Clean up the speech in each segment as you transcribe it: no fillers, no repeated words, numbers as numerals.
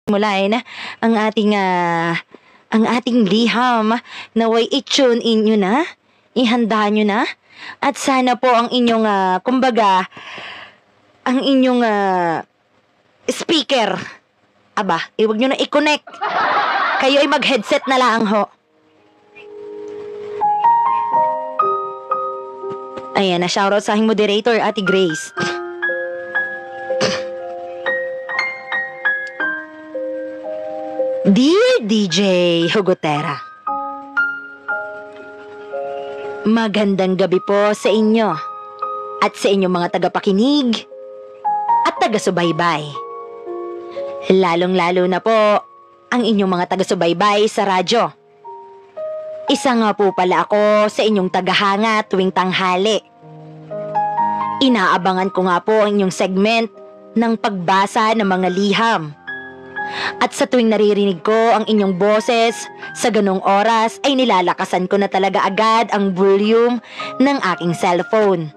Mulain ang ating liham. Naway i-tune in nyo na, ihanda nyo na, at sana po ang inyong, kumbaga, ang inyong speaker, iwag nyo na i-connect. Kayo ay mag-headset na lang ho. Ayan, na-shoutout sa aking moderator, Ate Grace. Dear DJ Hugotera, magandang gabi po sa inyo at sa inyong mga tagapakinig at taga-subaybay. Lalong-lalo na po ang inyong mga taga-subaybay sa radyo. Isa nga po pala ako sa inyong tagahanga tuwing tanghali. Inaabangan ko nga po ang inyong segment ng pagbasa ng mga liham. At sa tuwing naririnig ko ang inyong boses, sa ganong oras ay nilalakasan ko na talaga agad ang volume ng aking cellphone.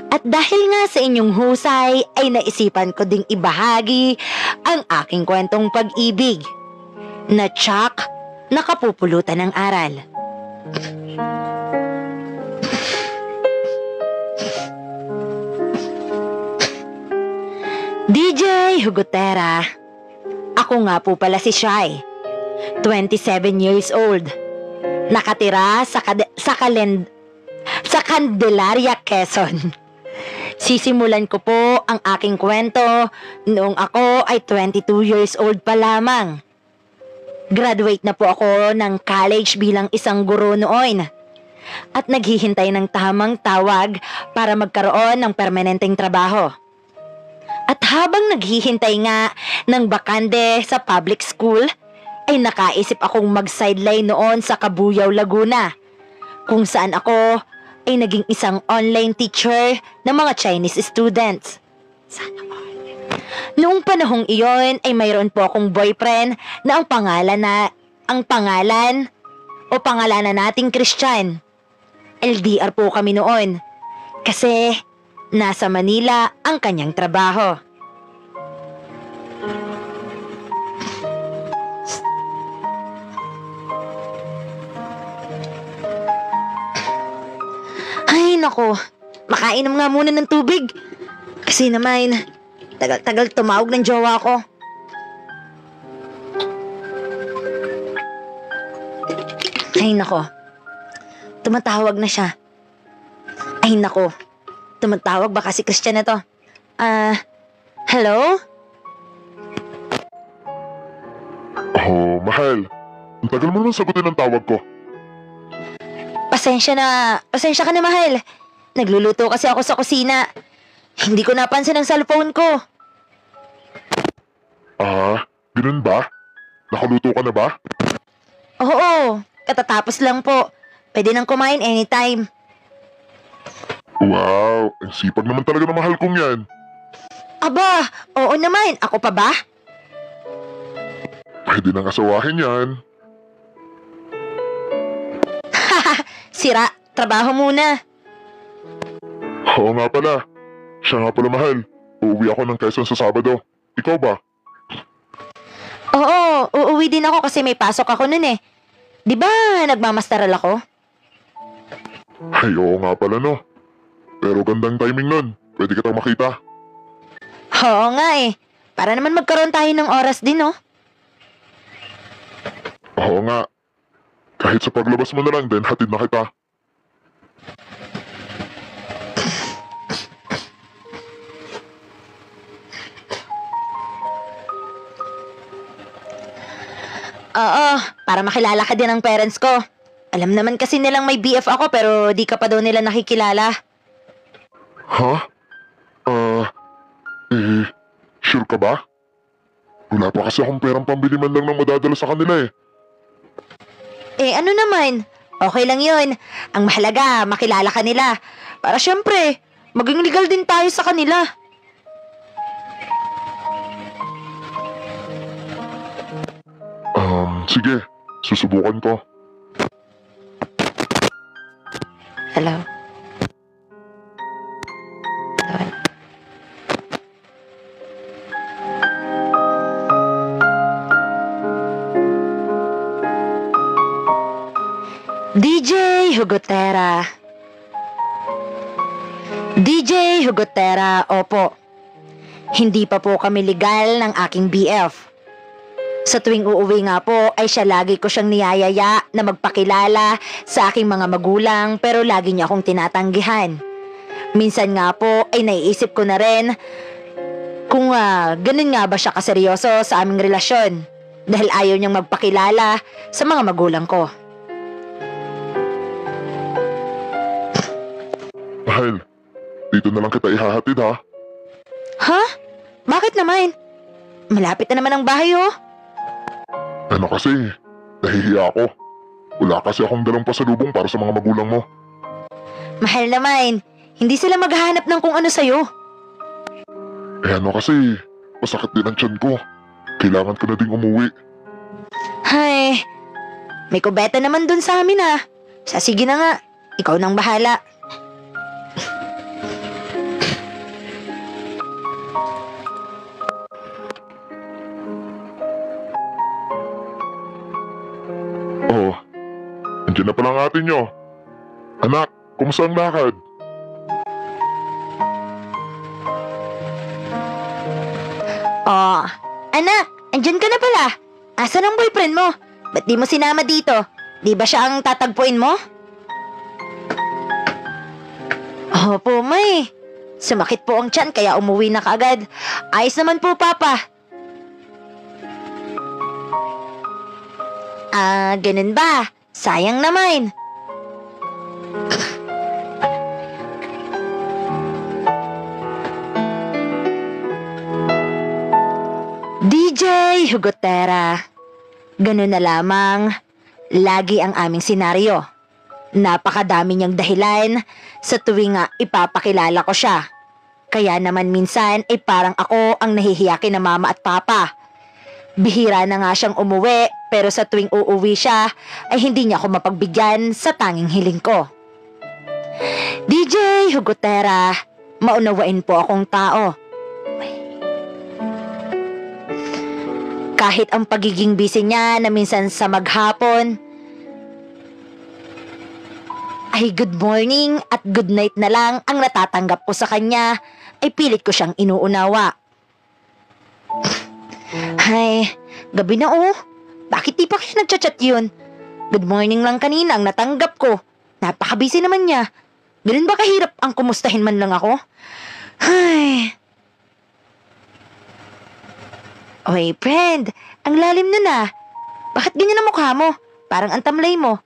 At dahil nga sa inyong husay ay naisipan ko ding ibahagi ang aking kwentong pag-ibig na tsak na kapupulutan ng aral. DJ Hugotera, ako nga po pala si Shai, 27 years old. Nakatira sa Candelaria, Quezon. Sisimulan ko po ang aking kwento noong ako ay 22 years old pa lamang. Graduate na po ako ng college bilang isang guro noon at naghihintay ng tamang tawag para magkaroon ng permanenteng trabaho. At habang naghihintay nga ng bakante sa public school, ay nakaisip akong mag-sideline noon sa Cabuyao, Laguna, kung saan ako ay naging isang online teacher ng mga Chinese students. Noong panahong iyon ay mayroon po akong boyfriend na ang pangalan na nating Christian. LDR po kami noon kasi nasa Manila ang kanyang trabaho. Ay nako, makainom nga muna ng tubig. Kasi naman, tagal-tagal tumawag ng jowa ko. Ay nako, tumatawag na siya. Ay nako, tumatawag baka si Christian na to. Hello? Oh, mahal. Ang tagal mo naman sagutin ang tawag ko. Pasensya ka na mahal. Nagluluto kasi ako sa kusina. Hindi ko napansin ang cellphone ko. Ganun ba? Nakaluto ka na ba? Oo, katatapos lang po. Pwede nang kumain anytime. Wow, ang sipag naman talaga ng mahal kong yan. Aba, oo naman. Ako pa ba? Pwede nang asawahin yan. Sira, trabaho muna. Oo nga pala. Siya nga pala mahal. Uuwi ako ng Quezon sa Sabado. Ikaw ba? Oo, uuwi din ako kasi may pasok ako nun eh. Di ba nagmamasteral ako? Ay, oo nga pala no. Pero gandang timing nun. Pwede kitang makita. Oo nga eh. Para naman magkaroon tayo ng oras din no? Oo nga. Kahit sa paglabas mo na lang din, hatid na kita. Oo, para makilala ka din ng parents ko. Alam naman kasi nilang may BF ako pero di ka pa daw nila nakikilala. Ha? Sure ka ba? Wala pa kasi akong perang pambili man lang ng madadala sa kanila eh. Eh ano naman, okay lang yun. Ang mahalaga, makilala ka nila. Para syempre, maging legal din tayo sa kanila. Sige, susubukan ko. Hello? Hugotera. DJ Hugotera, opo. Hindi pa po kami legal ng aking BF. Sa tuwing uuwi nga po ay siya lagi ko siyang niyayaya na magpakilala sa aking mga magulang pero lagi niya akong tinatanggihan. Minsan nga po ay naiisip ko na rin kung ganun nga ba siya kaseryoso sa aming relasyon dahil ayaw niyang magpakilala sa mga magulang ko. Mahal, dito na lang kita ihahatid ha. Ha? Bakit naman? Malapit na naman ang bahay oh. Ano kasi, nahihiya ako. Wala kasi akong dalang pasalubong para sa mga magulang mo. Mahal naman, hindi sila maghahanap ng kung ano sa'yo. Eh ano kasi, masakit din ang tiyan ko. Kailangan ko na ding umuwi. Hay, may kubeta naman dun sa amin ah. Sige na nga, ikaw nang bahala. Oh, andyan na pala ang ate nyo. Anak, kumusta ang lakad? Oh, anak, andyan ka na pala. Asan ang boyfriend mo? Ba't di mo sinama dito? Di ba siya ang tatagpuin mo? Opo, may. Sumakit po ang tiyan kaya umuwi na kaagad. Ayos naman po, Papa. Ganun ba? Sayang naman. DJ Hugotera. Ganun na lamang, lagi ang aming senaryo. Napakadami niyang dahilan sa tuwing ipapakilala ko siya. Kaya naman minsan ay parang ako ang nahihiya kina mama at papa. Bihira na nga siyang umuwi pero sa tuwing uuwi siya ay hindi niya ako mapagbigyan sa tanging hiling ko. DJ Hugotera, maunawain po akong tao. Kahit ang pagiging busy niya na minsan sa maghapon, ay good morning at good night na lang ang natatanggap ko sa kanya, ay pilit ko siyang inuunawa. Ay, gabi na oh. Bakit di pa kayo nagchat-chat yun? Good morning lang kanina ang natanggap ko. Napaka-busy naman niya. Ganun ba kahirap ang kumustahin man lang ako? Ay. Oy, friend. Ang lalim nun ah. Bakit ganyan ang mukha mo? Parang ang tamlay mo.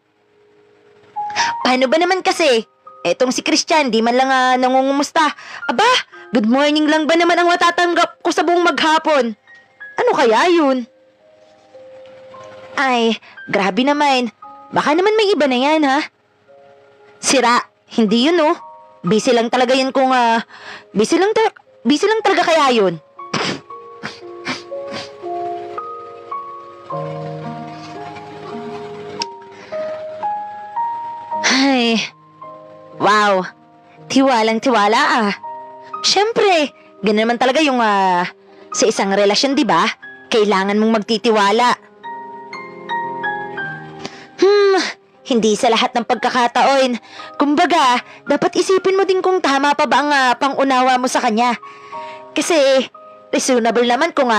Paano ba naman kasi? Etong si Christian, di man lang nangungumusta. Aba, good morning lang ba naman ang matatanggap ko sa buong maghapon? Ano kaya yun? Ay, grabe naman. Baka naman may iba na yan, ha? Sira, hindi yun, oh. Busy lang talaga yun kung, busy lang talaga kaya yun. Ay, wow. Tiwalang-tiwala, ah. Siyempre, ganun naman talaga yung, sa isang relasyon, di ba? Kailangan mong magtitiwala. Hindi sa lahat ng pagkakataon. Kumbaga, dapat isipin mo din kung tama pa ba ang pangunawa mo sa kanya. Kasi, reasonable naman kung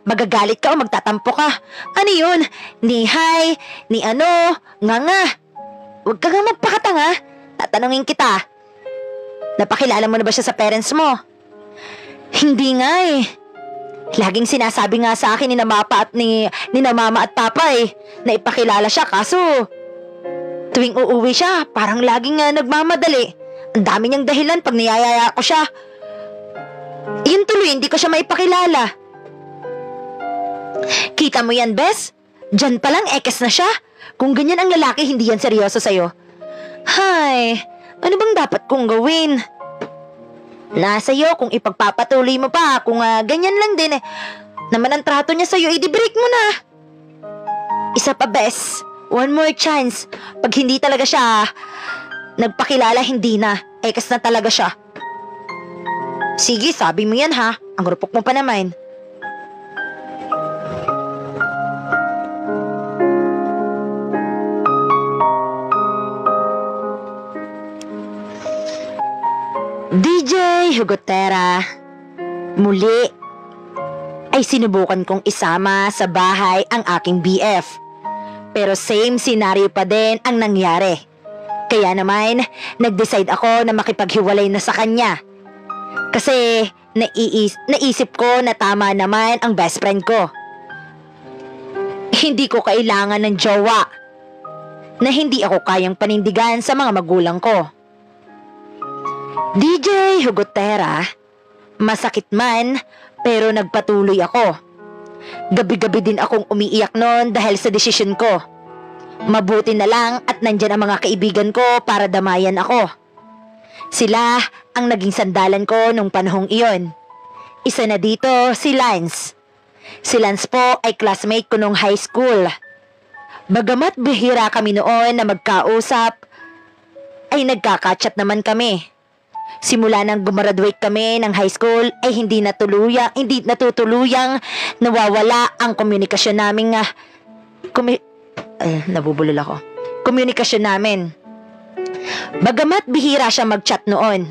magagalit ka o magtatampo ka. Ano yun? Ni hi, ni ano, nga. Huwag ka nga magpakatanga. Tatanungin kita. Napakilala mo na ba siya sa parents mo? Hindi nga eh. Laging sinasabi nga sa akin ni na mama at papa na ipakilala siya kaso tuwing uuwi siya parang laging nagmamadali. Ang dami niyang dahilan pag niyayaya ko siya. Yun tuloy hindi ko siya maipakilala. Kita mo yan, Bes? Diyan palang ekes na siya. Kung ganyan ang lalaki hindi yan seryoso sa'yo. Hay, ano bang dapat kong gawin? Nasa iyo kung ipagpapatuloy mo pa, kung ganyan lang din naman ang trato niya sa'yo, i-break mo na. Isa pa, Bes. One more chance. Pag hindi talaga siya nagpakilala, hindi na. Ekas na talaga siya. Sige, sabi mo yan ha. Ang rupok mo pa naman. DJ Hugotera, muli ay sinubukan kong isama sa bahay ang aking BF. Pero same scenario pa din ang nangyari. Kaya naman, nag-decide ako na makipaghiwalay na sa kanya. Kasi naisip ko na tama naman ang best friend ko. Hindi ko kailangan ng jowa na hindi ako kayang panindigan sa mga magulang ko. DJ Hugotera, masakit man pero nagpatuloy ako. Gabi-gabi din akong umiiyak noon dahil sa desisyon ko. Mabuti na lang at nandyan ang mga kaibigan ko para damayan ako. Sila ang naging sandalan ko nung panahong iyon. Isa na dito si Lance. Si Lance po ay classmate ko nung high school. Bagamat bihira kami noon na magkausap, ay nagkaka-chat naman kami. Simula nang gumraduate kami ng high school ay hindi natutuluyang nawawala ang komunikasyon namin nabubulol ako. Komunikasyon namin. Bagamat bihira siya mag-chat noon.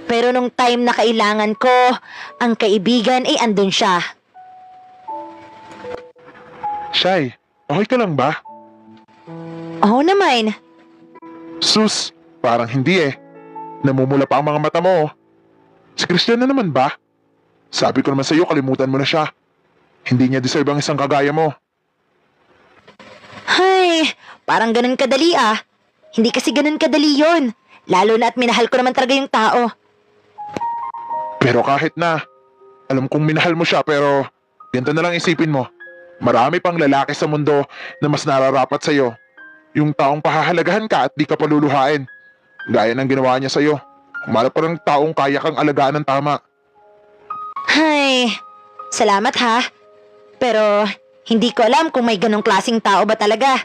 Pero nung time na kailangan ko, ang kaibigan ay andun siya. Shy, okay ka lang ba? Oo naman. Sus, parang hindi eh. Namumula pa ang mga mata mo. Si Christian na naman ba? Sabi ko naman sa'yo, kalimutan mo na siya. Hindi niya deserve ang isang kagaya mo. Hay, parang ganun kadali ah. Hindi kasi ganun kadali yon. Lalo na at minahal ko naman talaga yung tao. Pero kahit na, alam kong minahal mo siya pero ganito na lang isipin mo. Marami pang lalaki sa mundo na mas nararapat sa'yo. Yung taong pahahalagahan ka at di ka paluluhain. Gaya ng ginawa niya sa'yo. Humanap ka ng taong kaya kang alagaan ng tama. Hay, salamat ha. Pero hindi ko alam kung may ganong klaseng tao ba talaga.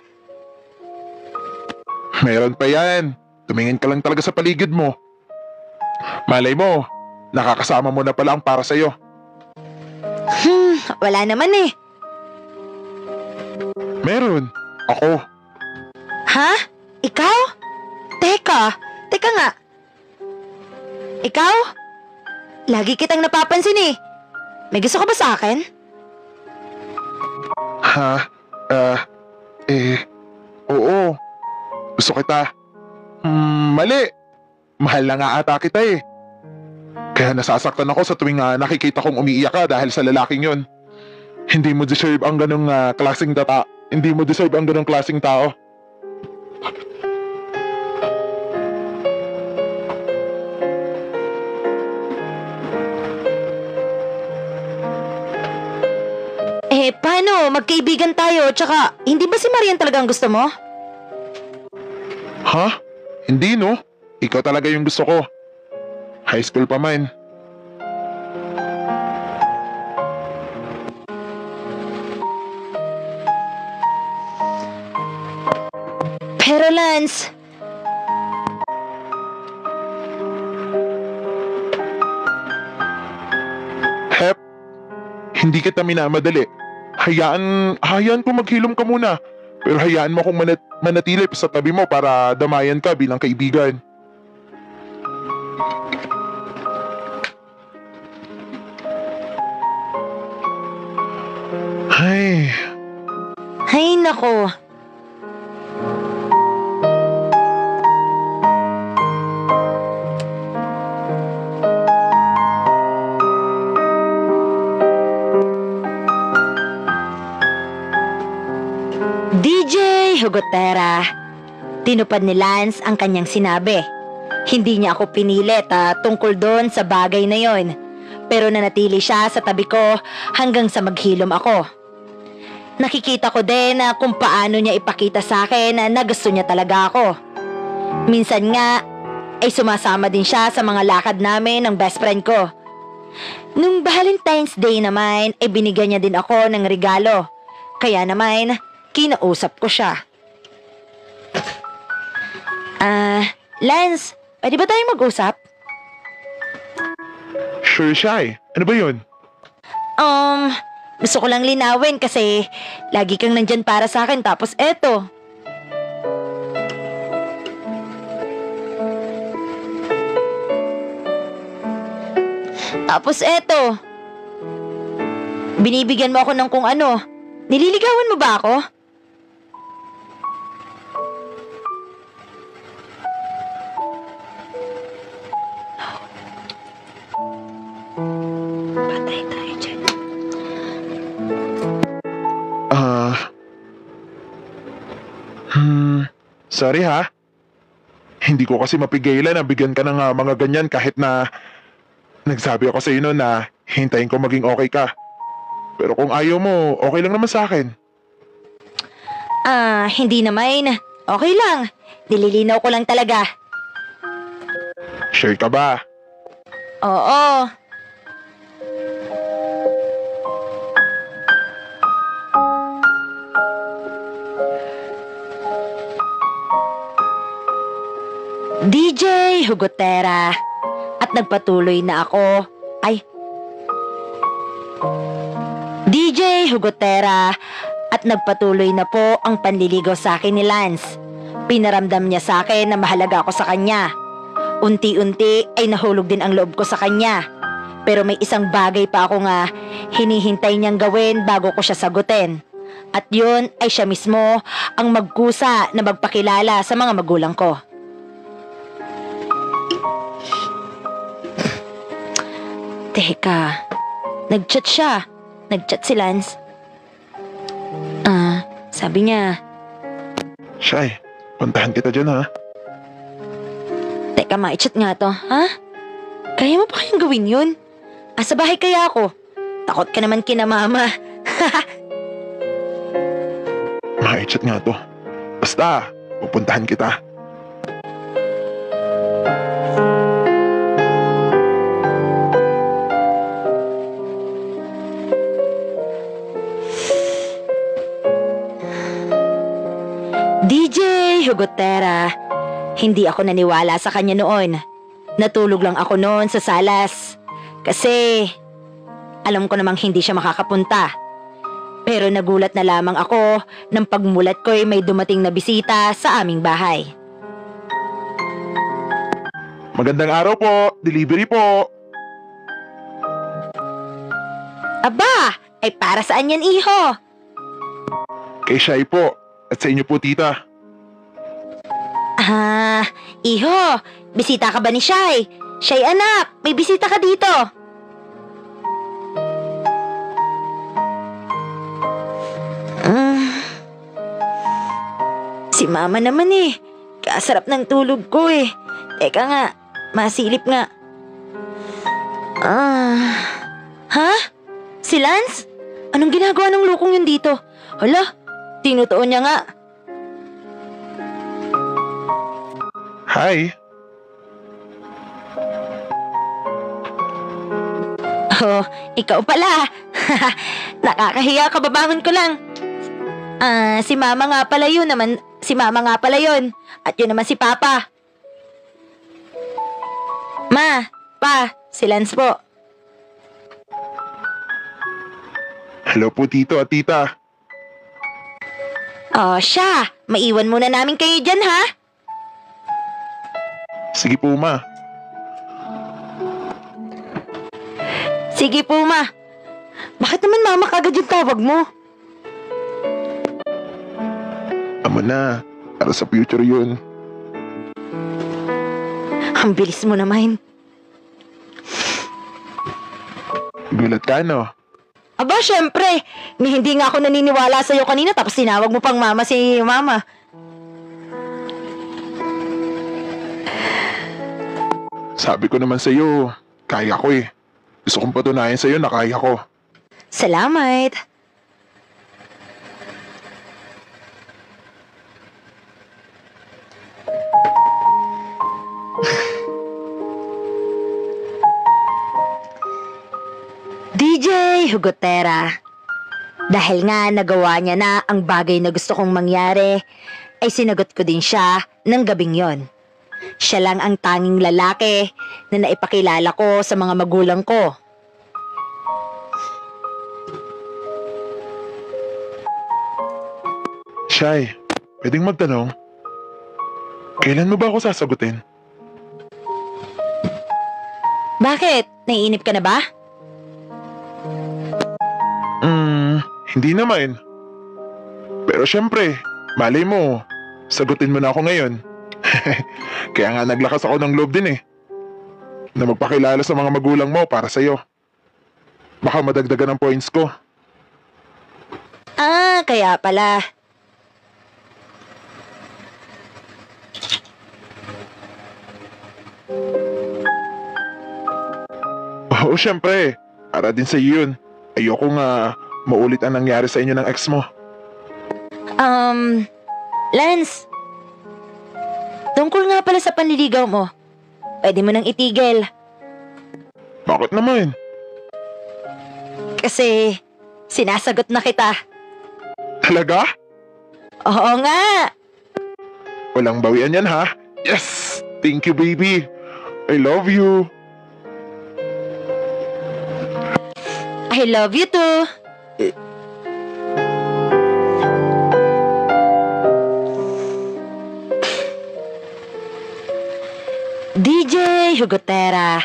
Meron pa yan. Tumingin ka lang talaga sa paligid mo. Malay mo, nakakasama mo na pala ang para sa'yo. Wala naman eh. Meron. Ako. Ha? Ikaw? Teka nga. Ikaw? Lagi kitang napapansin eh. May gusto ka ba sa akin? Ha? Oo. Gusto kita. Mali. Mahal na nga ata kita eh. Kaya nasasaktan ako sa tuwing nakikita kong umiiyak ka dahil sa lalaking yon. Hindi mo deserve ang ganong klaseng tata. Hindi mo deserve ang ganong klaseng tao. Paano? Magkaibigan tayo, tsaka hindi ba si Marian talaga ang gusto mo? Ha? Hindi no? Ikaw talaga yung gusto ko. High school pa man. Pero Lance, Hep, hindi kita minamadali. Hayaan ko maghilom ka muna. Pero hayaan mo akong manatili sa tabi mo para damayan ka bilang kaibigan. ay nako. DJ Hugotera, tinupad ni Lance ang kanyang sinabi. Hindi niya ako pinilit tungkol doon sa bagay na yon. Pero nanatili siya sa tabi ko hanggang sa maghilom ako. Nakikita ko din kung paano niya ipakita sa akin na gusto niya talaga ako. Minsan nga ay sumasama din siya sa mga lakad namin ng best friend ko. Nung Valentine's Day naman ay binigyan niya din ako ng regalo. Kaya naman kinausap ko siya. Lance, pwede ba tayong mag-usap? Sure, Shy. Ano ba yun? Gusto ko lang linawin kasi lagi kang nandyan para sa akin tapos eto. Tapos eto, binibigyan mo ako ng kung ano. Nililigawan mo ba ako? Patay tayo dyan. Sorry ha. Hindi ko kasi mapigilan na bigyan ka ng mga ganyan kahit na nagsabi ako sa iyo noon na hintayin ko maging okay ka. Pero kung ayaw mo, okay lang naman sa akin. Hindi naman. Okay lang. Nililinaw ko lang talaga. Sure ka ba? Oo. DJ Hugotera. At nagpatuloy na ako. DJ Hugotera. At nagpatuloy na po ang panliligaw sa akin ni Lance. Pinaramdam niya sa akin na mahalaga ako sa kanya. Unti-unti ay nahulog din ang loob ko sa kanya. Pero may isang bagay pa ako nga hinihintay niyang gawin bago ko siya sagutin. At yun ay siya mismo ang magkusa na magpakilala sa mga magulang ko. Teka, nag-chat siya. Nag-chat si Lance. Sabi niya, Shy, puntahan kita dyan ha. teka, ma-chat nga to, ha? Kaya mo pa kayang gawin yun? Sa bahay kaya ako? Takot ka naman kina mama. Maichat nga to. Basta, pupuntahan kita. DJ Hugotera, hindi ako naniwala sa kanya noon. Natulog lang ako noon sa salas. Kasi, alam ko namang hindi siya makakapunta. Pero nagulat na lamang ako nang pagmulat ko'y may dumating na bisita sa aming bahay. Magandang araw po, delivery po. Aba, ay para saan yan, iho? Kay Shy po, at sa inyo po tita. Iho, bisita ka ba ni Shy? Shy anak, may bisita ka dito. Si mama naman eh. Kasarap ng tulog ko eh. Teka nga, masilip nga. Ha? Si Lance? Anong ginagawa ng lukong yun dito? Hala, tinutuon niya nga. Hi. Oh, ikaw pala. Nakakahiya, kababangon ko lang. Si mama nga pala yun naman. Si mama nga pala yun. At yun naman si papa. Ma, pa, si Lance po. Hello po tito at tita. Siya, maiwan muna namin kayo dyan ha. Sige po ma. Sige po ma. Bakit naman mama kagad yung tawag mo? Amo na, para sa future yun. Ang bilis mo naman. Gulat ka no? Aba, syempre. Hindi nga ako naniniwala sa'yo kanina tapos tinawag mo pang mama si mama. Sabi ko naman sa'yo, kaya ko eh. Gusto kong patunayan sa'yo na kaya ko. Salamat. DJ Hugotera. Dahil nga nagawa niya na ang bagay na gusto kong mangyari, ay sinagot ko din siya ng gabing yon. Siya lang ang tanging lalaki na naipakilala ko sa mga magulang ko. Shy, pwedeng magtanong? Kailan mo ba ako sasagutin? Bakit? Naiinip ka na ba? Hindi naman. Pero syempre, malay mo, sagutin mo na ako ngayon. Kaya nga naglakas ako ng loob din eh. Na magpakilala sa mga magulang mo para sa'yo. Baka madagdagan ang points ko. Ah, kaya pala. Oo, syempre. Para din sa yun. Ayoko nga maulit ang nangyari sa inyo ng ex mo. Lance. Tungkol nga pala sa panliligaw mo. Pwede mo nang itigil. Bakit naman? Kasi sinasagot na kita. Talaga? Oo nga. Walang bawian yan ha? Yes! Thank you, baby. I love you. I love you too. DJ Hugotera,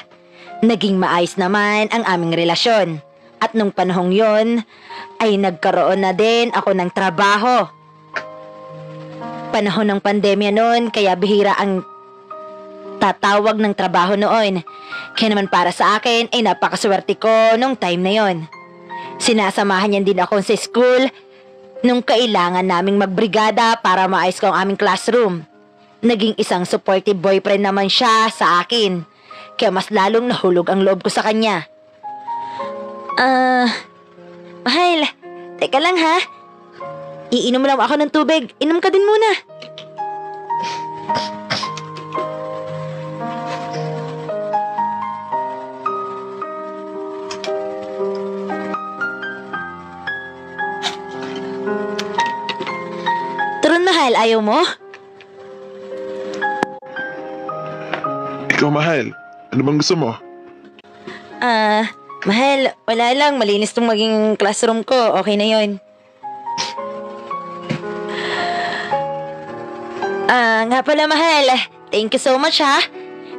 naging maayos naman ang aming relasyon. At nung panahong yon, ay nagkaroon na din ako ng trabaho. Panahon ng pandemya noon, kaya bihira ang tatawag ng trabaho noon. Kaya naman para sa akin ay napakaswerte ko nung time na yon. Sinasamahan niyan din ako sa school nung kailangan naming magbrigada para maayos ko ang aming classroom. Naging isang supportive boyfriend naman siya sa akin. Kaya mas lalong nahulog ang loob ko sa kanya. Mahal, teka lang ha. Iinom lang ako ng tubig. Inom ka din muna. Turun mahal, ayaw mo? Ikaw, mahal. Ano bang gusto mo? Mahal, wala lang. Malinis tong maging classroom ko. Okay na yon. Nga pala mahal. Thank you so much ha.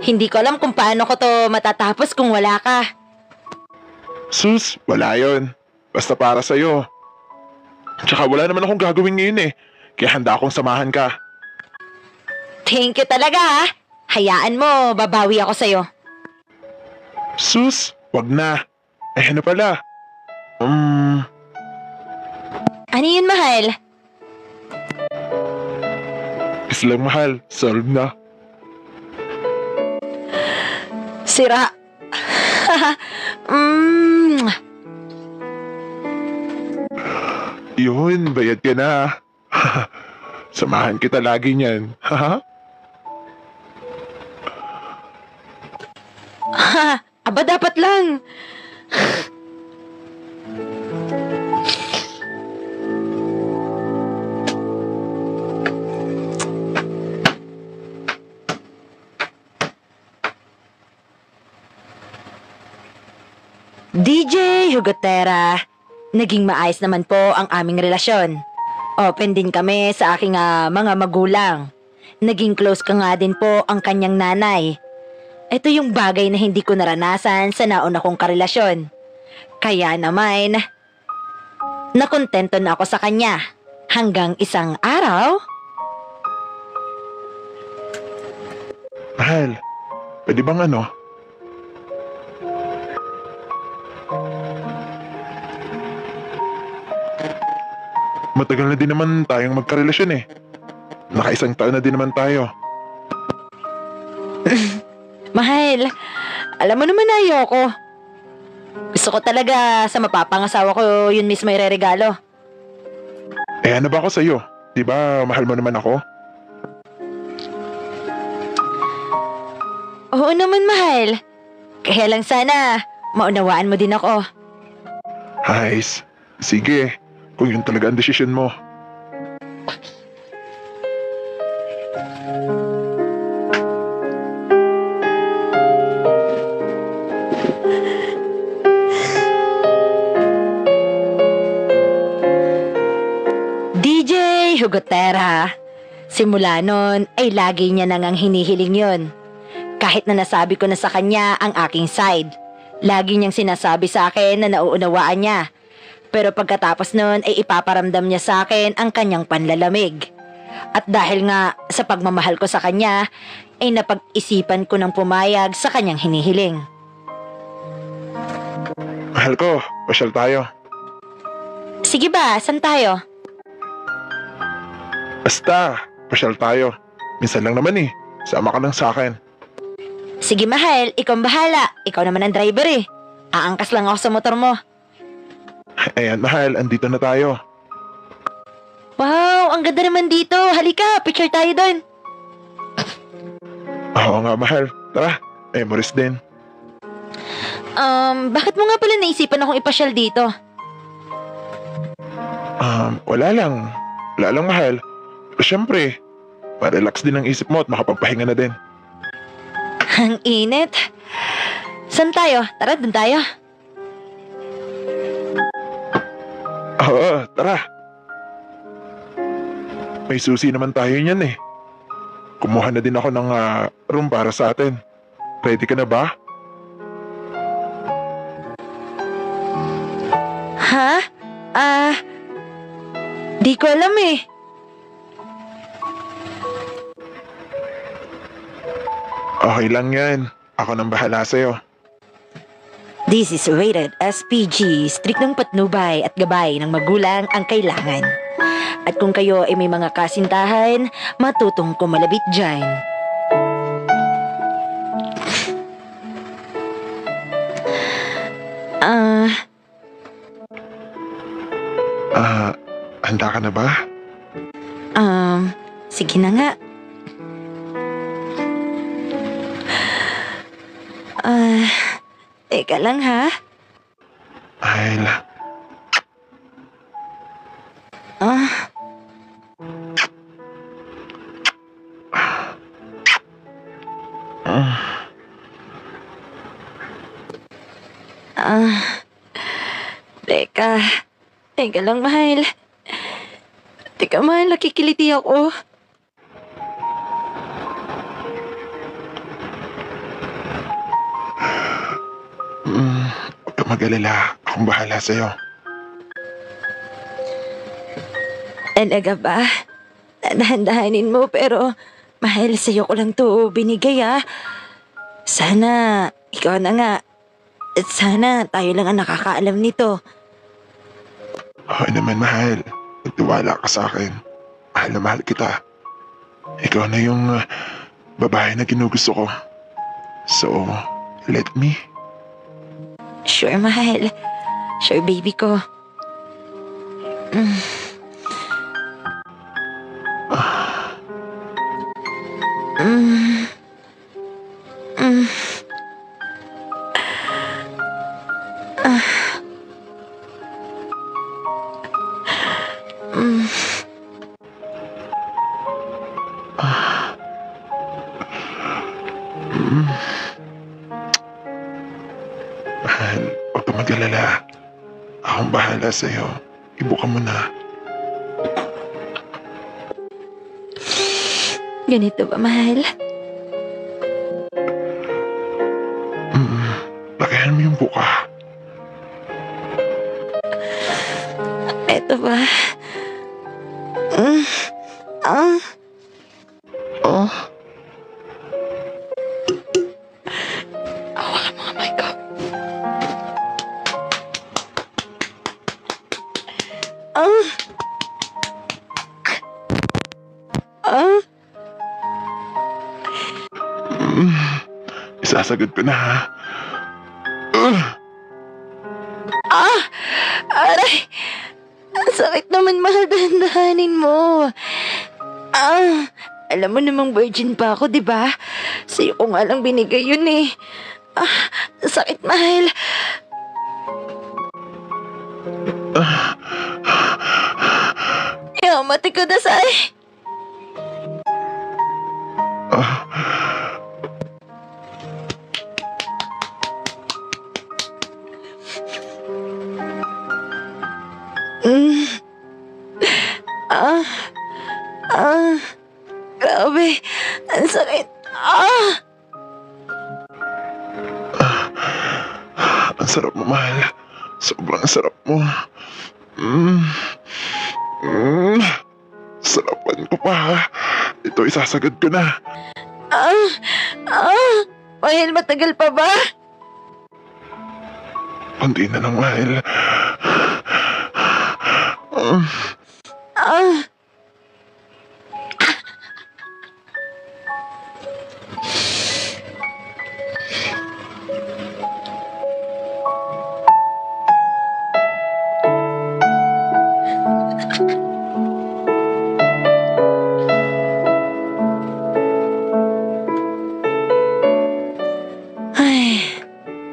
Hindi ko alam kung paano ko to matatapos kung wala ka. Sus, wala yon. Basta para sa'yo. Tsaka wala naman akong gagawin ngayon eh. Kaya handa akong samahan ka. Thank you talaga ha. Hayaan mo, babawi ako sa'yo. Sus, wag na. Eh ano pala? Ano yun mahal? Kiss lang, mahal. Solve na. Sira. Yun, bayad ka na. Samahan kita lagi niyan. Aba dapat lang. DJ Hugotera, naging maayos naman po ang aming relasyon. Open din kami sa aking mga magulang. Naging close ka nga din po ang kanyang nanay. Ito yung bagay na hindi ko naranasan sa nauna kong karelasyon. Kaya naman, nakontento na ako sa kanya. Hanggang isang araw, Mahal, pwede bang ano? Matagal na din naman tayong magkarelasyon eh. Nakaisang taon na din naman tayo. mahal, alam mo naman na ayoko. Gusto ko talaga sa mapapangasawa ko yun mismo ireregalo. Eh ano ba ako sa'yo? Di ba mahal mo naman ako? Oo naman mahal. Kaya lang sana maunawaan mo din ako. Hayes, sige. Kung yun talaga ang desisyon mo. DJ Hugotera, simula nun ay lagi niya nang ang hinihiling yun. Kahit na nasabi ko na sa kanya ang aking side. Lagi niyang sinasabi sa akin na nauunawaan niya. Pero pagkatapos nun ay ipaparamdam niya sa akin ang kanyang panlalamig. At dahil nga sa pagmamahal ko sa kanya, ay napag-isipan ko ng pumayag sa kanyang hinihiling. Mahal ko, pasyal tayo. Sige ba, saan tayo? Basta, pasyal tayo. Minsan lang naman eh. Sama ka lang sa akin. Sige mahal, ikaw ang bahala. Ikaw naman ang driver eh. Aangkas lang ako sa motor mo. Ayan mahal, andito na tayo. Wow, ang ganda naman dito. Halika, picture tayo doon. Oo nga mahal. Tara, memories din. Bakit mo nga pala naisipan akong ipasyal dito? Wala lang. Wala lang mahal. Pero syempre, ma-relax din ang isip mo at makapagpahinga na din. Ang init. Saan tayo? Tara, doon tayo. Oo, tara. May susi naman tayo niyan eh. Kumuha na din ako ng room para sa atin. Ready ka na ba? Ha? Di ko alam eh. Okay lang yan. Ako nang bahala sa'yo. This is rated SPG, striktong patnubay at gabay ng magulang ang kailangan. At kung kayo ay may mga kasintahan, matutong kumalabit dyan. Handa ka na ba? Sige na nga. Teka lang ha. Ayla. Teka. Teka lang, mahal. Teka, mahal, nakikiliti ako. Huwag ka mag-alala. Akong bahala sa'yo. Talaga ba? Dahan-dahanin mo pero mahal sa'yo ko lang to binigay ah. Sana ikaw na nga. At sana tayo lang ang nakakaalam nito. Oo naman mahal. Magtiwala ka sa akin. Mahal na mahal kita. Ikaw na yung babae na ginugusto ko. So, let me. Sure, mahal. Sure, baby ko. Mahal, huwag ka mag-alala. Akong bahala sa'yo. Ibuka mo na. Ganito ba, mahal? Lakayan mo yung buka. Eto ba? Oh? Hawakan mo kamay ko. Isasagad ko na ha. Aray! Ang sakit naman, mahal, dahan-dahanin mo. Alam mo namang virgin pa ako, di ba? Sa'yo ko nga lang binigay yun eh. Sakit, mahal. Mati ko dasay. Grabe. Ang sakit. Ang sarap mo, mahal. Sobrang sarap mo. Mm. Mm. Sarapan ko pa. Ito, isasagad ko na. Ah! Ah! Mahal, matagal pa ba? Kunti na lang, mahal. Mm. Ah! Ay,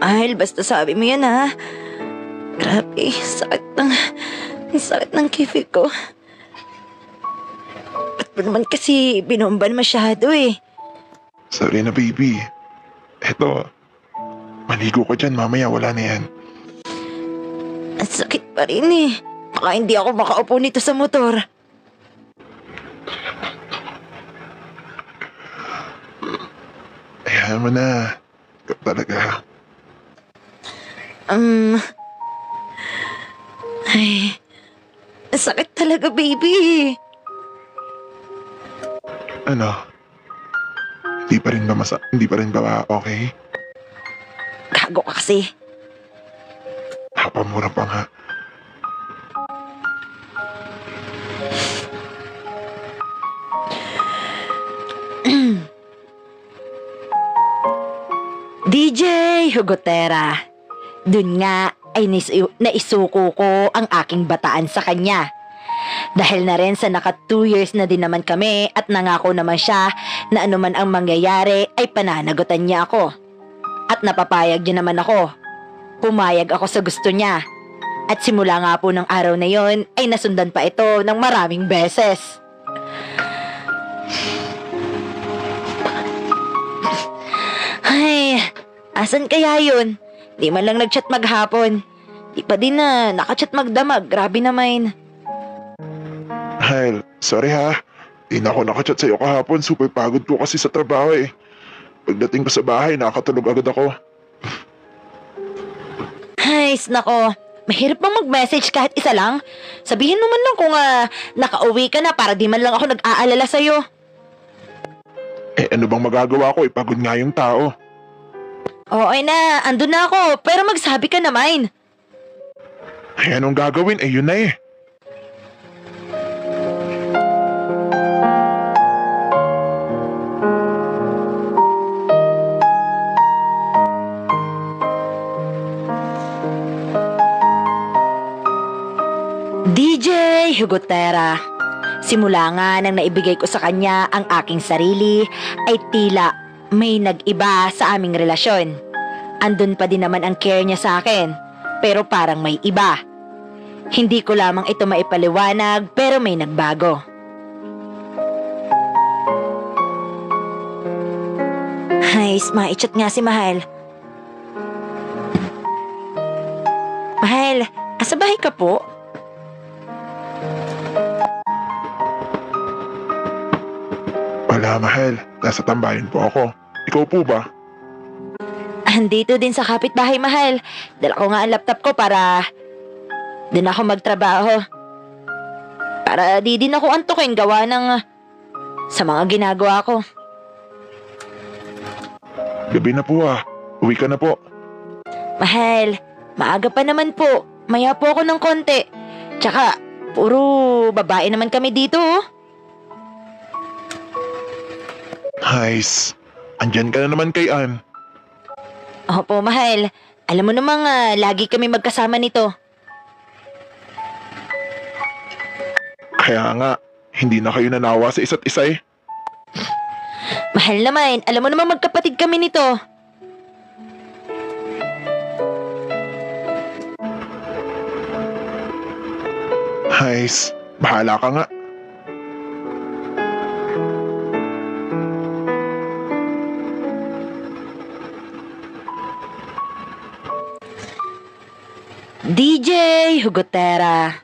Mahal, basta sabi mo yan ha. Grabe, sakit ng kifi ko. Ba't mo naman kasi binomban masyado eh? Sorry na, baby. Eto, maligo ka dyan. Mamaya wala na yan. Ang sakit pa rin eh. Baka hindi ako makaupo nito sa motor. Ayaw mo na. Ikaw talaga. Ay, ang sakit talaga, baby. Ano? Hindi pa rin ba okay? Gago ka kasi. Napamura pa nga. DJ Hugotera, dun nga ay naisuko ko ang aking bataan sa kanya. Dahil na rin sa naka 2 years na din naman kami at nangako naman siya na anuman ang mangyayari ay pananagutan niya ako. At napapayag din naman ako. Pumayag ako sa gusto niya. At simula nga po ng araw na yon ay nasundan pa ito ng maraming beses. Ay, asan kaya yun? Di man lang nagchat maghapon. Di pa din na nakachat magdamag. Grabe naman. Mahal, sorry ha. Di na ako nakachat sa'yo kahapon. Super pagod ko kasi sa trabaho eh. Pagdating ko sa bahay, nakatulog agad ako. Ay, nako. Mahirap bang mag-message kahit isa lang? Sabihin mo man lang kung nakauwi ka na para di man lang ako nag-aalala sa'yo. Eh ano bang magagawa ko? Ipagod nga yung tao. Oo, ay na. Andun na ako. Pero magsabi ka naman. Ay anong gagawin? Eh yun na eh. DJ Hugotera. Simula nga nang naibigay ko sa kanya ang aking sarili ay tila may nag-iba sa aming relasyon. Andun pa din naman ang care niya sa akin, pero parang may iba. Hindi ko lamang ito maipaliwanag pero may nagbago. Ay, ma-chat nga si Mahal. Mahal, asa bahay ka po? Wala, mahal. Nasa tambayan po ako. Ikaw po ba? Andito din sa kapitbahay, Mahal. Dala ko nga ang laptop ko para din ako magtrabaho. Para di din ako antukin gawa ng sa mga ginagawa ko. Gabi na po ah. Uwi ka na po. Mahal, maaga pa naman po. Maya po ako ng konti. Tsaka, puro babae naman kami dito. Nice. Andyan ka na naman kay Ann. Opo, Mahal. Alam mo namang lagi kami magkasama nito. Kaya nga, hindi na kayo nanawa sa isa't isa eh. Mahal naman, alam mo namang magkapatid kami nito. Nice. Bahala ka nga. DJ Hugotera.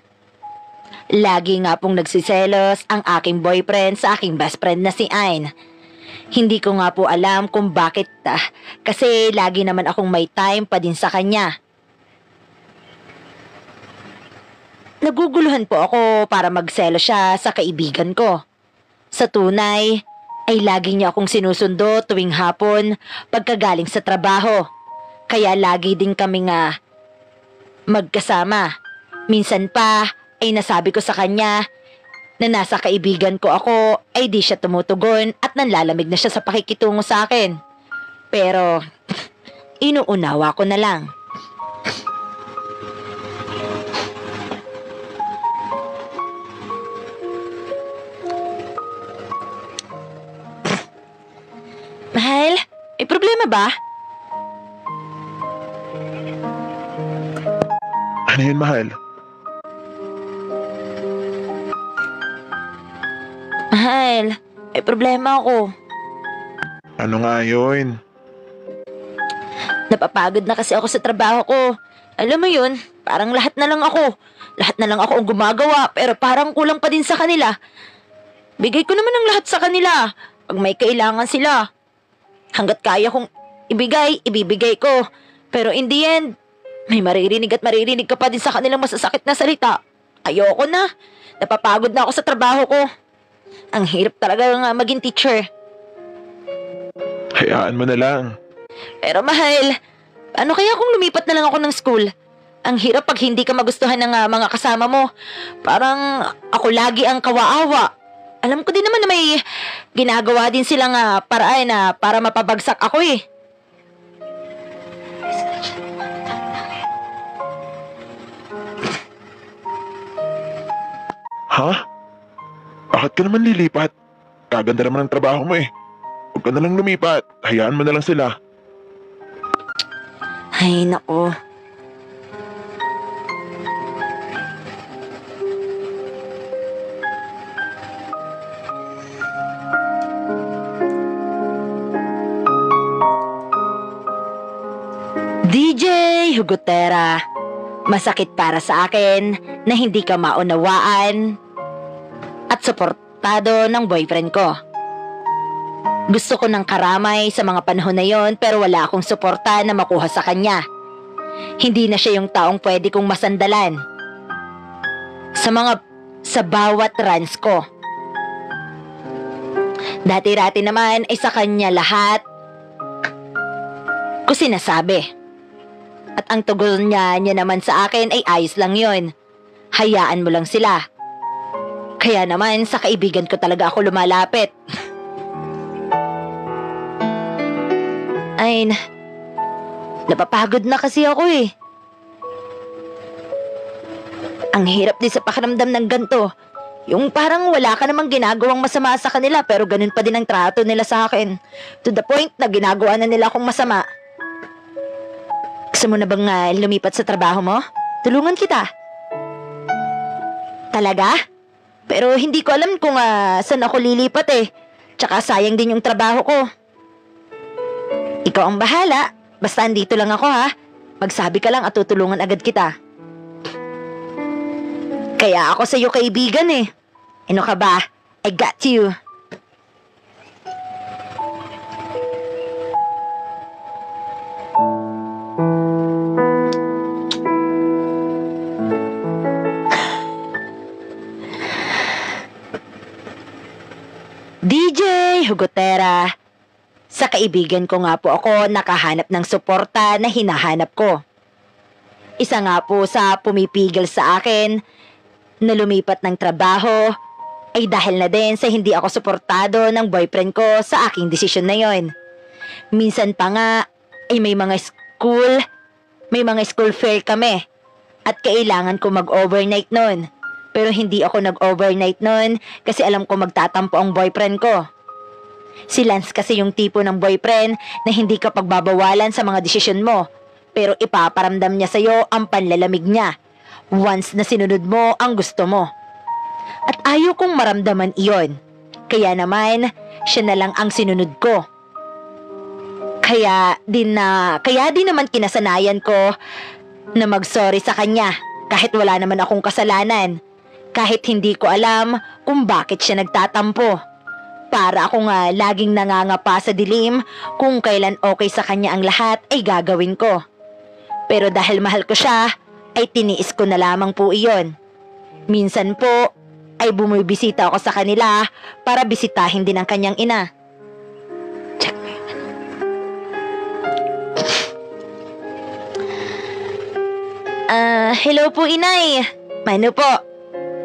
Lagi nga pong nagsiselos ang aking boyfriend sa aking best friend na si Ain. Hindi ko nga po alam kung bakit kasi lagi naman akong may time pa din sa kanya. Naguguluhan po ako para magselo siya sa kaibigan ko. Sa tunay, ay lagi niya akong sinusundo tuwing hapon pagkagaling sa trabaho. Kaya lagi din kami nga magkasama. Minsan pa ay nasabi ko sa kanya na nasa kaibigan ko ako ay di siya tumutugon at nanlalamig na siya sa pakikitungo sa akin. Pero inuunawa ko na lang. Mahal, may problema ba? Ano yun, mahal? Mahal, may problema ako. Ano nga yun? Napapagod na kasi ako sa trabaho ko. Alam mo yun, parang lahat na lang ako. Lahat na lang ako ang gumagawa pero parang kulang pa din sa kanila. Bigay ko naman ang lahat sa kanila pag may kailangan sila. Hanggat kaya kong ibigay, ibibigay ko. Pero in the end, may maririnig at maririnig ka pa din sa kanilang masasakit na salita. Ayoko na. Napapagod na ako sa trabaho ko. Ang hirap talaga nga maging teacher. Hayaan mo na lang. Pero mahal, paano kaya kung lumipat na lang ako ng school? Ang hirap pag hindi ka magustuhan ng mga kasama mo. Parang ako lagi ang kawaawa. Alam ko din naman na may ginagawa din silang paraan na para mapabagsak ako eh. Ha? Bakit ka naman lilipat? Kaganda naman ang trabaho mo eh. Huwag ka na lang lumipat. Hayaan mo na lang sila. Ay, nako. DJ Hugotera, masakit para sa akin na hindi ka maunawaan at suportado ng boyfriend ko. Gusto ko ng karamay sa mga panahon na yon pero wala akong suporta na makuha sa kanya. Hindi na siya yung taong pwede kong masandalan. Sa bawat rants ko. Dati-dati naman ay sa kanya lahat ko sinasabi. At ang tugon niya naman sa akin ay ayos lang yon. Hayaan mo lang sila. Kaya naman sa kaibigan ko talaga ako lumalapit. Ay, napapagod na kasi ako eh. Ang hirap din sa pakiramdam ng ganito. Yung parang wala ka namang ginagawang masama sa kanila pero ganun pa din ang trato nila sa akin. To the point na ginagawa na nila akong masama. Gusto mo na bang lumipat sa trabaho mo? Tulungan kita. Talaga? Pero hindi ko alam kung saan ako lilipat eh. Tsaka sayang din yung trabaho ko. Ikaw ang bahala. Basta andito lang ako ha. Magsabi ka lang at tutulungan agad kita. Kaya ako sa'yo kaibigan eh. Ano ka ba? I got you. DJ Hugotera, sa kaibigan ko nga po ako nakahanap ng suporta na hinahanap ko. Isa nga po sa pumipigil sa akin na lumipat ng trabaho ay dahil na din sa hindi ako suportado ng boyfriend ko sa aking desisyon na yon. Minsan pa nga ay may mga school fair kami at kailangan ko mag-overnight nun. Pero hindi ako nag-overnight nun kasi alam ko magtatampo ang boyfriend ko. Si Lance kasi yung tipo ng boyfriend na hindi ka pagbabawalan sa mga desisyon mo, pero ipaparamdam niya sa'yo ang panlalamig niya once na sinunod mo ang gusto mo. At ayaw kong maramdaman iyon, kaya naman siya na lang ang sinunod ko. Kaya din naman kinasanayan ko na mag-sorry sa kanya kahit wala naman akong kasalanan. Kahit hindi ko alam kung bakit siya nagtatampo. Para ako laging nangangapa sa dilim kung kailan okay sa kanya ang lahat ay gagawin ko. Pero dahil mahal ko siya, ay tiniis ko na lamang po iyon. Minsan po, ay bumibisita ako sa kanila para bisitahin din ang kanyang ina. Check mo yung ano. Hello po, Inay. Mano po?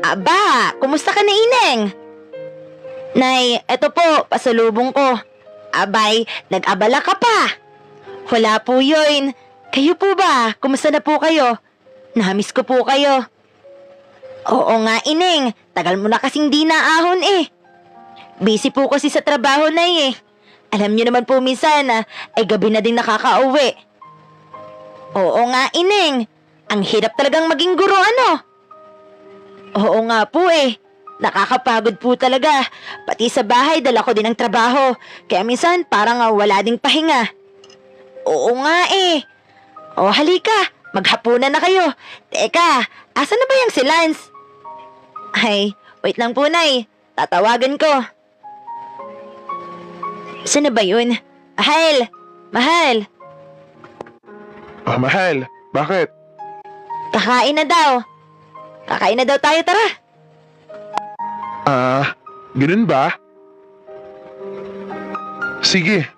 Aba, kumusta ka na, Ineng? Nay, eto po, pasalubong ko. Abay, nag-abala ka pa. Wala po yun. Kayo po ba? Kumusta na po kayo? Namiss ko po kayo. Oo nga, Ineng. Tagal mo na kasing di naahon eh. Busy po kasi sa trabaho na eh. Alam niyo naman po minsan ay gabi na din nakakauwi. Oo nga, Ineng. Ang hirap talagang maging guro, ano? Oo nga po eh. Nakakapagod po talaga. Pati sa bahay dala ko din ang trabaho. Kaya minsan parang wala ding pahinga. Oo nga eh. O halika, maghapunan na kayo. Teka, asan na ba yung si Lance? Ay, wait lang po, Nay. Tatawagan ko. Saan na ba yun? Mahal! Mahal! Ah, mahal, bakit? Kakain na daw. Kakain na daw tayo, tara. Ganun ba? Sige.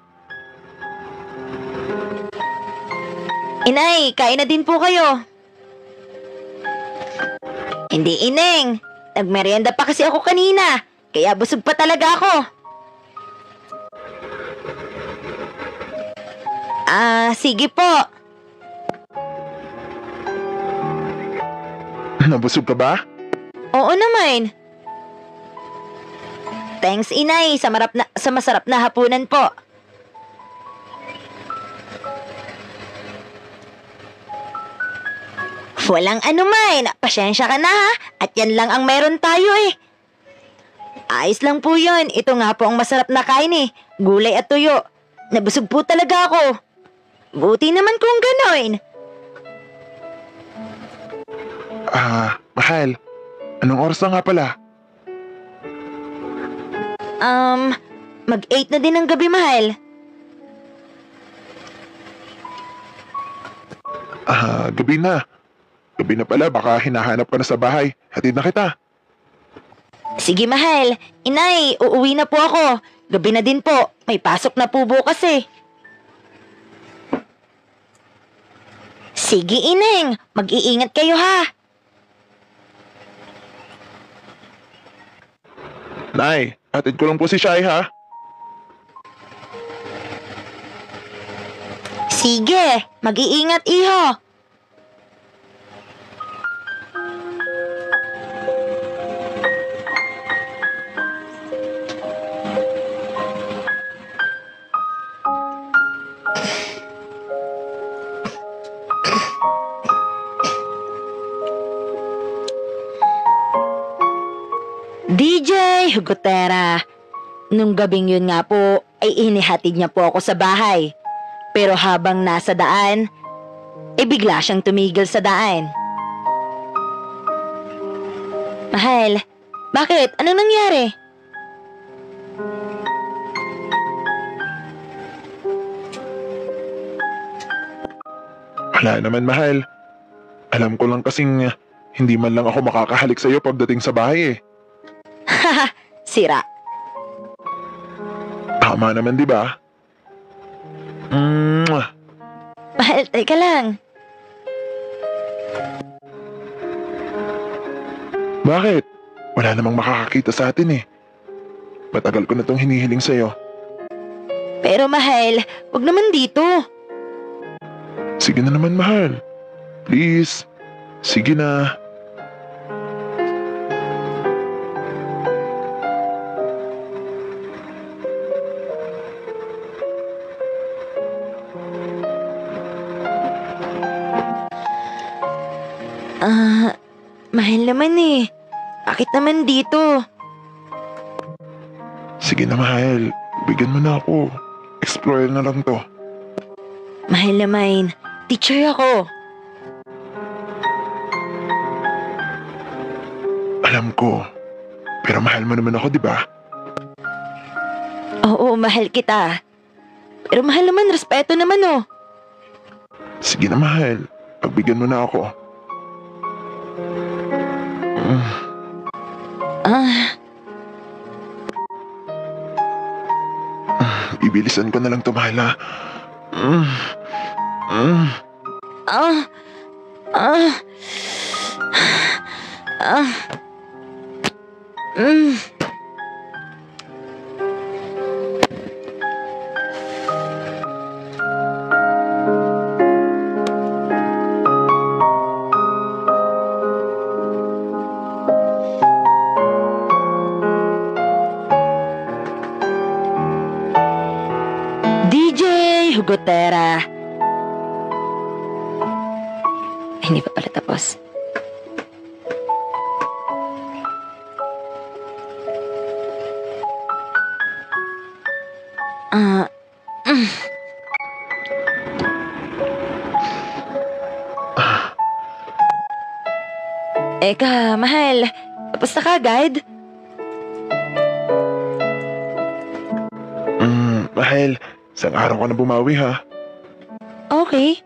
Inay, kain na din po kayo. Hindi, Ineng. Nagmerienda pa kasi ako kanina. Kaya busog pa talaga ako. Sige po. Nabusog ka ba? Oo naman. Thanks, Inay, sa masarap na hapunan po. Walang anuman. Pasyensya ka na ha. At yan lang ang meron tayo eh. Ayos lang po yun. Ito nga po ang masarap na kain eh. Gulay at tuyo. Nabusog po talaga ako. Buti naman kung gano'n. Mahal. Anong oras na nga pala? Mag-8 na din ng gabi, mahal. Gabi na. Gabi na pala, baka hinahanap ka na sa bahay. Hatid na kita. Sige, mahal. Inay, uuwi na po ako. Gabi na din po. May pasok na po bukas eh. Sige, Ineng. Mag-iingat kayo ha. Nay, hatid ko lang po si Shai ha. Sige, mag-iingat, iho. DJ Hugotera, nung gabing yun nga po ay inihatid niya po ako sa bahay. Pero habang nasa daan, bigla siyang tumigil sa daan. Mahal, bakit? Anong nangyari? Wala naman, mahal. Alam ko lang kasing hindi man lang ako makakahalik sa'yo pagdating sa bahay eh. Haha, sira. Tama naman, di ba? Mahal, teka lang. Bakit? Wala namang makakakita sa atin eh. Matagal ko na tong hinihiling sa'yo. Pero mahal, wag naman dito. Sige na naman, mahal. Please. Sige na. Mahal naman eh. Bakit naman dito? Sige na, mahal. Bigyan mo na ako. Explore na lang to. Mahal naman, teacher ako. Alam ko. Pero mahal mo naman ako, di ba? Oo, mahal kita. Pero mahal naman, respeto naman oh. Sige na, mahal. Pagbigyan mo na ako. Ah, Ibilisan ko na lang to, mahal, ha? Mm. Mm. ah, ah, ah, mm. DJ Hugotera. Ay, hindi pa pala tapos. Ah, Eka, mahal. Tapos na ka, guide? Mahal, isang araw ka na bumawi, ha? Okay.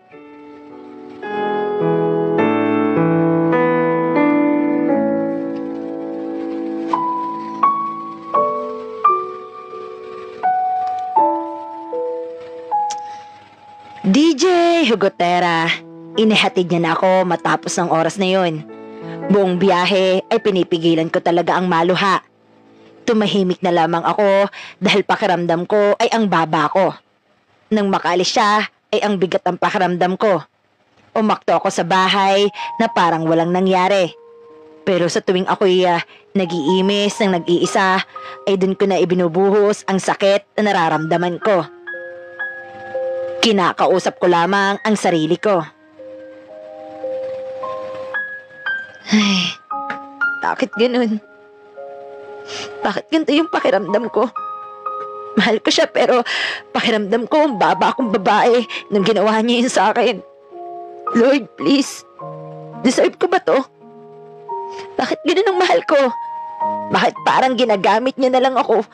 DJ Hugotera, inihatid niya na ako matapos ng oras na yun. Buong biyahe ay pinipigilan ko talaga ang maluha. Tumahimik na lamang ako dahil pakiramdam ko ay ang baba ko. Nang makaalis siya ay ang bigat ang pakiramdam ko. Umakto ako sa bahay na parang walang nangyari. Pero sa tuwing ako'y nag-iimis ng nag-iisa ay dun ko na ibinubuhos ang sakit na nararamdaman ko. Kinakausap ko lamang ang sarili ko. Ay, bakit ganun? Bakit ganito yung pakiramdam ko? Mahal ko siya pero pakiramdam ko ang baba akong babae nung ginawa niya yun sa akin. Lord, please. Deserve ko ba to? Bakit ganun ang mahal ko? Bakit parang ginagamit niya na lang ako?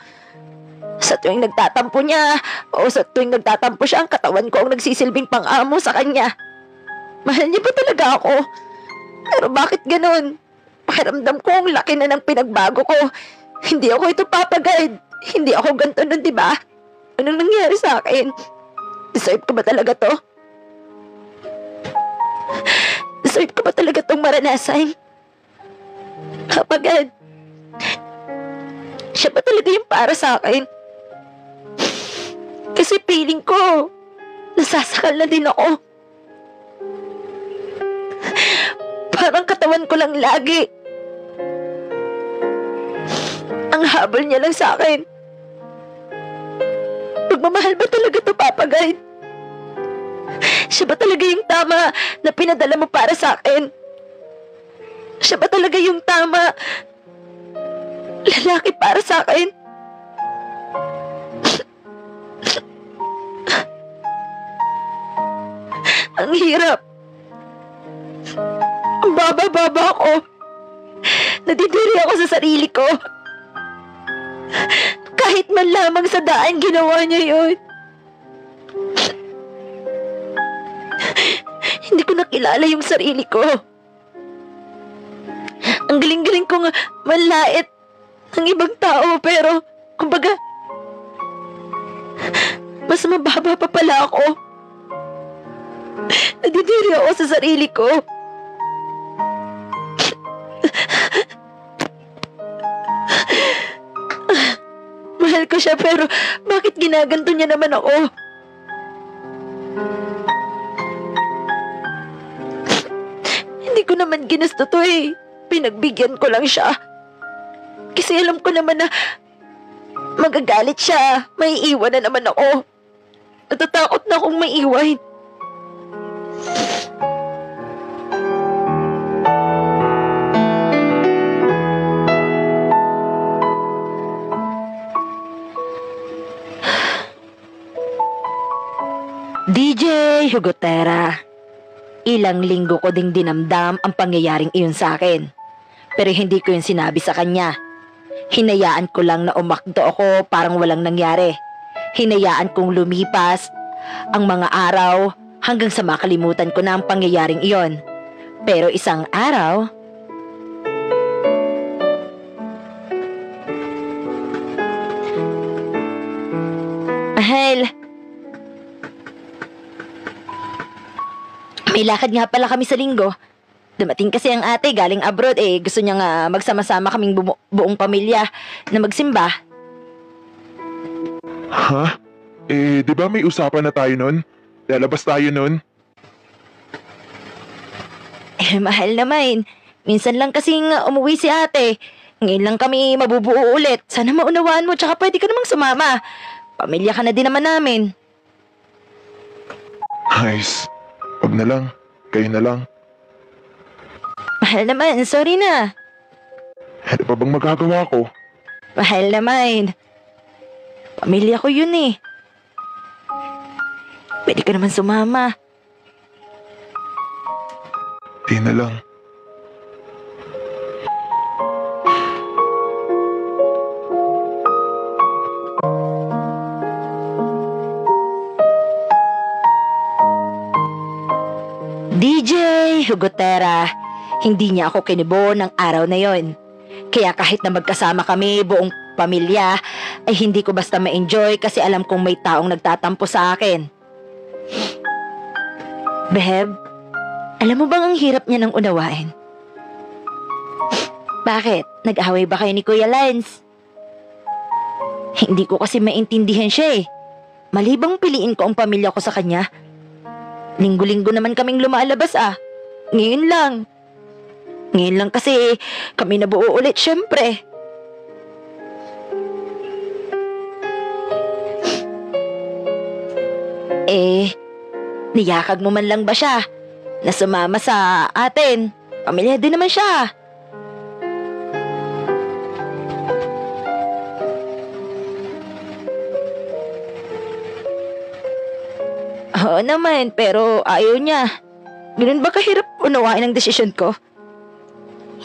Sa tuwing nagtatampo niya o sa tuwing nagtatampo siya, ang katawan ko ang nagsisilbing pang-amo sa kanya. Mahal niya ba talaga ako? Pero bakit ganun? Pakiramdam ko ang laki na ng pinagbago ko. Hindi ako ito papagad. Hindi ako ganito nun, di ba? Anong nangyari sa akin? Deserve ko ba talaga to? Deserve ko ba talaga tong maranasan? Papagad. Siya ba talaga yung para sa akin? Kasi feeling ko, nasasakal na din ako. Parang katawan ko lang lagi. Ang habol niya lang sa akin. Pagmamahal ba talaga to, Papa Guide? Siya ba talaga yung tama na pinadala mo para sa akin? Siya ba talaga yung tama lalaki para sa akin? Ang hirap. Ang baba-baba ako. Nadidiri ako sa sarili ko. Kahit man lamang sa daan ginawa niya yun. Hindi ko nakilala yung sarili ko. Ang galing-galing kong manlait ng ibang tao pero kumbaga mas mababa pa pala ako. Nadidiri ako sa sarili ko. Mahal ko siya pero bakit ginaganto niya naman ako? Hindi ko naman ginusto to eh. Pinagbigyan ko lang siya. Kasi alam ko naman na magagalit siya. May iwan na naman ako. Natatakot na akong maiwan. DJ Hugotera, ilang linggo ko ding dinamdam ang pangyayaring iyon sa akin. Pero hindi ko yun sinabi sa kanya. Hinayaan ko lang na umakto ako parang walang nangyari. Hinayaan kong lumipas ang mga araw hanggang sa makalimutan ko na ang pangyayaring iyon. Pero isang araw, Mahal. May lakad nga pala kami sa linggo. Dumating kasi ang ate galing abroad gusto niya nga magsama-sama kaming buong pamilya na magsimba. Ha? Di ba may usapan na tayo nun? Lalabas tayo nun? Mahal naman. Minsan lang kasing umuwi si ate. Ngayon lang kami mabubuo ulit. Sana maunawaan mo tsaka pwede ka namang sumama. Pamilya ka na din naman namin. Nice. Wag na lang. Kayo na lang. Mahal naman, sorry na. Ano pa bang magagawa ko? Mahal naman. Pamilya ko yun eh. Pwede ka naman sumama. Di na lang. DJ Hugotera, hindi niya ako kinibo ng araw na yon. Kaya kahit na magkasama kami buong pamilya, ay hindi ko basta ma-enjoy kasi alam kong may taong nagtatampo sa akin. Beb, alam mo bang ang hirap niya nang unawain? Bakit? Nag-away ba kayo ni Kuya Lance? Hindi ko kasi maintindihan siya eh. Malibang piliin ko ang pamilya ko sa kanya. Linggo-linggo naman kaming lumalabas ah. Ngayon lang. Ngayon lang kasi kami nabuo ulit syempre. Niyakag mo man lang ba siya na sumama sa atin? Pamilya din naman siya. Oo naman, pero ayaw niya. Ganun ba kahirap unawain ang desisyon ko?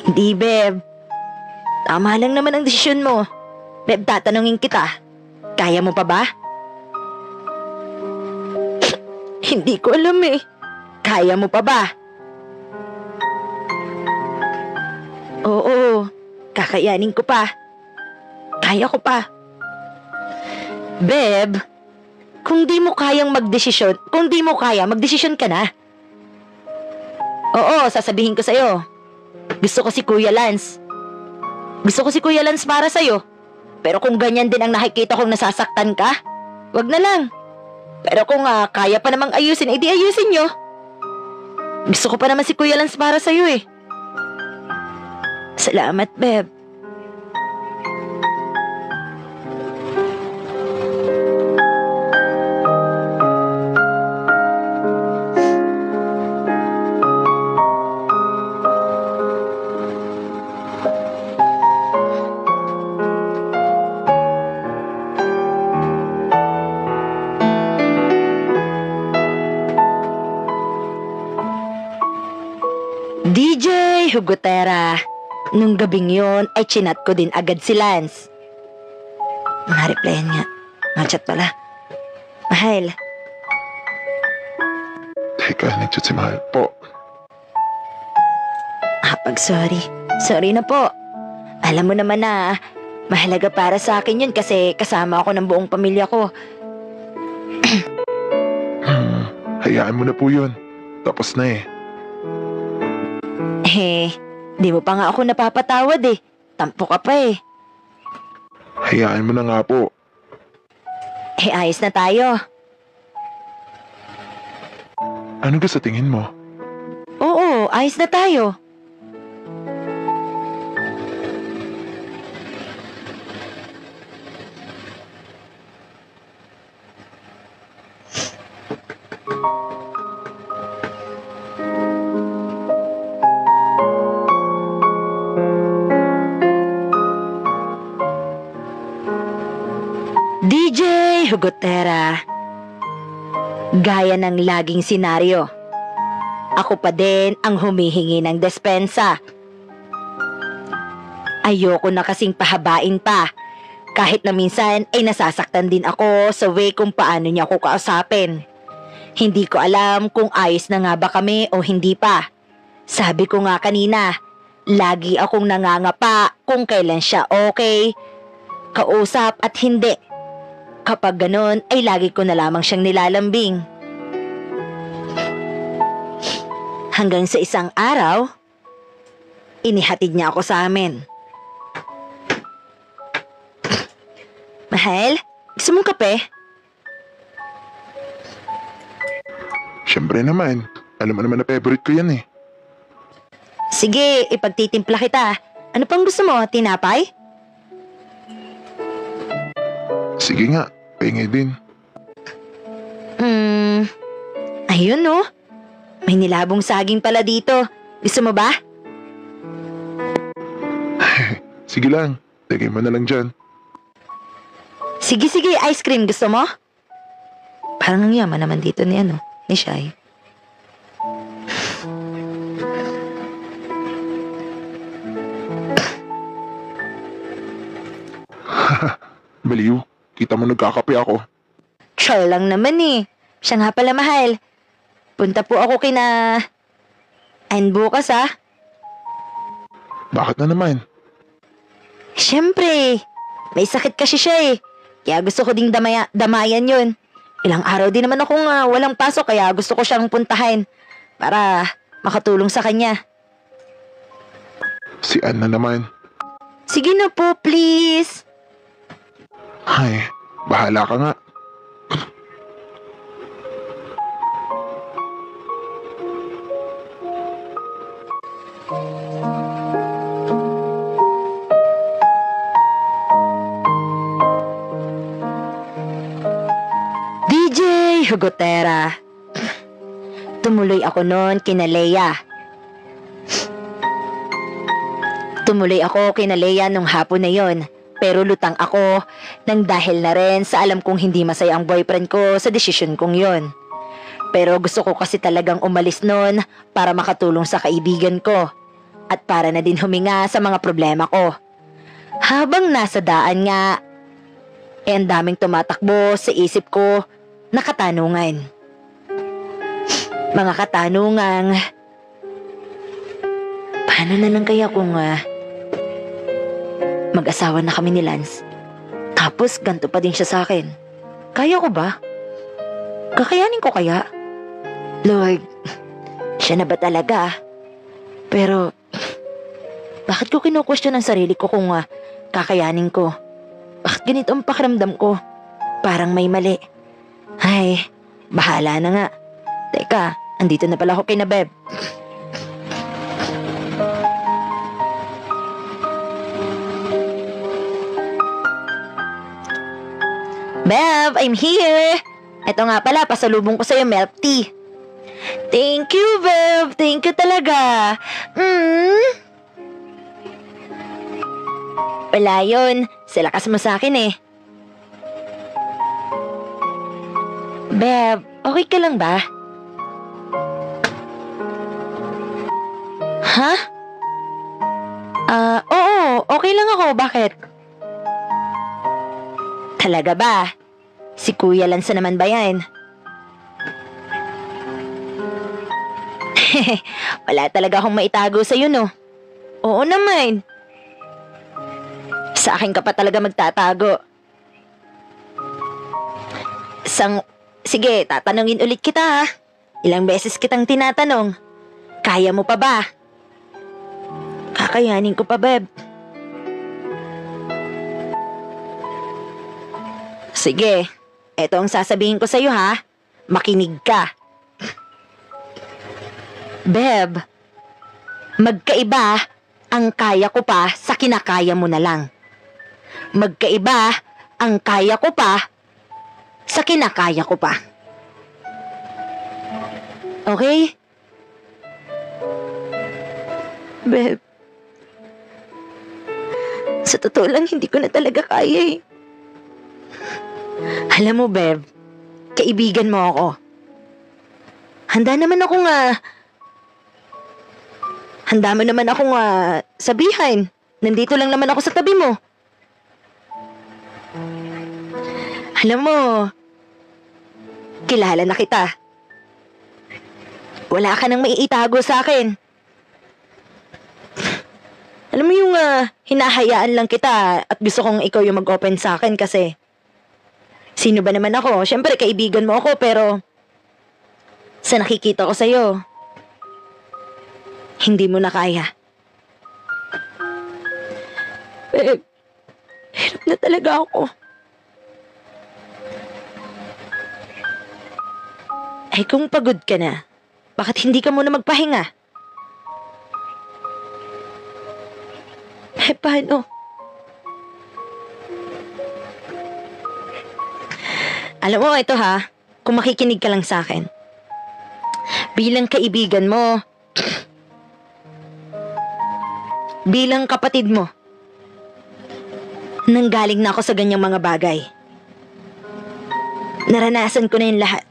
Hindi, Beb. Tama lang naman ang desisyon mo. Beb, tatanungin kita. Kaya mo pa ba? Hindi ko alam eh. Kaya mo pa ba? Oo, kakayanin ko pa. Kaya ko pa. Beb, kung di mo kayang magdesisyon, magdesisyon ka na. Oo, sasabihin ko sa'yo. Gusto ko si Kuya Lance. Gusto ko si Kuya Lance para sa'yo. Pero kung ganyan din ang nakikita kong nasasaktan ka, wag na lang. Pero kung kaya pa namang ayusin, edi ayusin nyo. Gusto ko pa naman si Kuya Lance para sa'yo eh. Salamat, Beb. DJ Hugotera, nung gabing yon ay chinat ko din agad si Lance. Replyan nga. Chat pala. Mahal. Teka, nag-chat si Mahal po. Pag sorry. Sorry na po. Alam mo naman na mahalaga para sa akin yun kasi kasama ako ng buong pamilya ko. Hayaan mo na po yun. Tapos na eh. Di mo pa nga ako napapatawad eh. Tampo ka pa eh. Hayaan mo na nga po. Ayos na tayo. Ano ka sa tingin mo? Oo, ayos na tayo. DJ Hugotera, gaya ng laging senaryo, ako pa din ang humihingi ng despensa. Ayoko na kasing pahabain pa, kahit na minsan ay nasasaktan din ako sa way kung paano niya ako kausapin. Hindi ko alam kung ayos na nga ba kami o hindi pa. Sabi ko nga kanina, lagi akong nangangapa kung kailan siya okay, kausap at hindi. Kapag ganon ay lagi ko na lamang siyang nilalambing. Hanggang sa isang araw, inihatid niya ako sa amin. Mahal, gusto mong kape? Siyempre naman. Alam mo naman na favorite ko yan eh. Sige, ipagtitimpla kita. Ano pang gusto mo? Tinapay? Sige nga, pengi din. Ayun no. May nilabong saging pala dito. Gusto mo ba? Sige lang, lagay mo na lang dyan. Sige, ice cream. Gusto mo? Parang ang yaman naman dito ni ni Shai. Baliw, kita mo nagkakape ako. Char lang naman eh. Siya nga pala mahal. Punta po ako kina... And bukas Bakit na naman? Siyempre, may sakit kasi siya eh. Kaya gusto ko ding damayan yun. Ilang araw din naman akong walang pasok kaya gusto ko siyang puntahan para makatulong sa kanya. Si Ann na naman. Sige na po, please. Ay, bahala ka nga. DJ Hugotera. Tumuloy ako noon kina Leia. Nung hapon na yon. Pero lutang ako nang dahil na rin sa alam kong hindi masaya ang boyfriend ko sa desisyon kong yon. Pero gusto ko kasi talagang umalis noon para makatulong sa kaibigan ko at para na din huminga sa mga problema ko. Habang nasa daan nga, ang daming tumatakbo sa isip ko na katanungan. Mga katanungang, paano na lang kaya kung mag-asawa na kami ni Lance? Tapos ganto pa din siya sa akin. Kaya ko ba? Kakayanin ko kaya? Lord, siya na ba talaga? Pero, bakit ko kinu-question ang sarili ko kung kakayanin ko? Bakit ganito ang pakiramdam ko? Parang may mali. Ay, bahala na nga. Teka, andito na pala ako kay na Beb. Bev, I'm here! Ito nga pala, pasalubong ko sa'yo milk tea. Thank you, Bev. Thank you talaga. Wala yun. Silakas mo sa akin eh. Bev, okay ka lang ba? Ha? Oo, okay lang ako. Bakit? Talaga ba? Si Kuya Lanza naman ba yan? Wala talaga akong maitago sa'yo, no? Oo naman. Sa akin ka pa talaga magtatago. Sige, tatanungin ulit kita ha. Ilang beses kitang tinatanong. Kaya mo pa ba? Kakayanin ko pa, Beb. Sige, eto ang sasabihin ko sa'yo ha. Makinig ka. Beb, magkaiba ang kaya ko pa sa kinakaya mo na lang. Magkaiba ang kaya ko pa sa kinakaya ko pa. Okay? Beb, sa totoo lang hindi ko na talaga kaya eh. Alam mo, Beb, kaibigan mo ako. Handa mo naman akong sabihan. Nandito lang naman ako sa tabi mo. Alam mo, kilala na kita. Wala ka nang maiitago sa akin. Alam mo yung hinahayaan lang kita at gusto kong ikaw yung mag-open sa akin kasi Sino ba naman ako? Siyempre, kaibigan mo ako, pero sa nakikita ko sa'yo, hindi mo na kaya. Babe, hirap na talaga ako. Ay kung pagod ka na, bakit hindi ka muna magpahinga? Eh paano? Alam mo, ito ha, kung makikinig ka lang sa akin. Bilang kaibigan mo, bilang kapatid mo, nanggaling na ako sa ganyang mga bagay. Naranasan ko na yung lahat.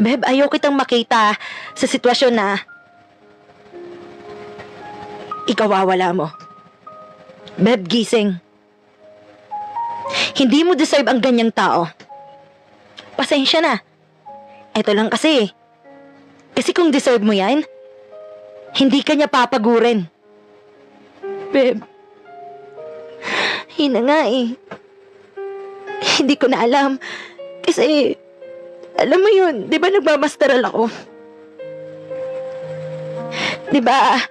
Beb, ayaw kitang makita sa sitwasyon na ikawawala mo. Beb, gising. Hindi mo deserve ang ganyang tao. Pasensya na. Ito lang kasi. Kasi kung deserve mo yan, hindi ka niya papagurin. Beb, yun na nga eh. Hindi ko na alam. Kasi, alam mo yun, di ba nagmamasteral ako? Di ba,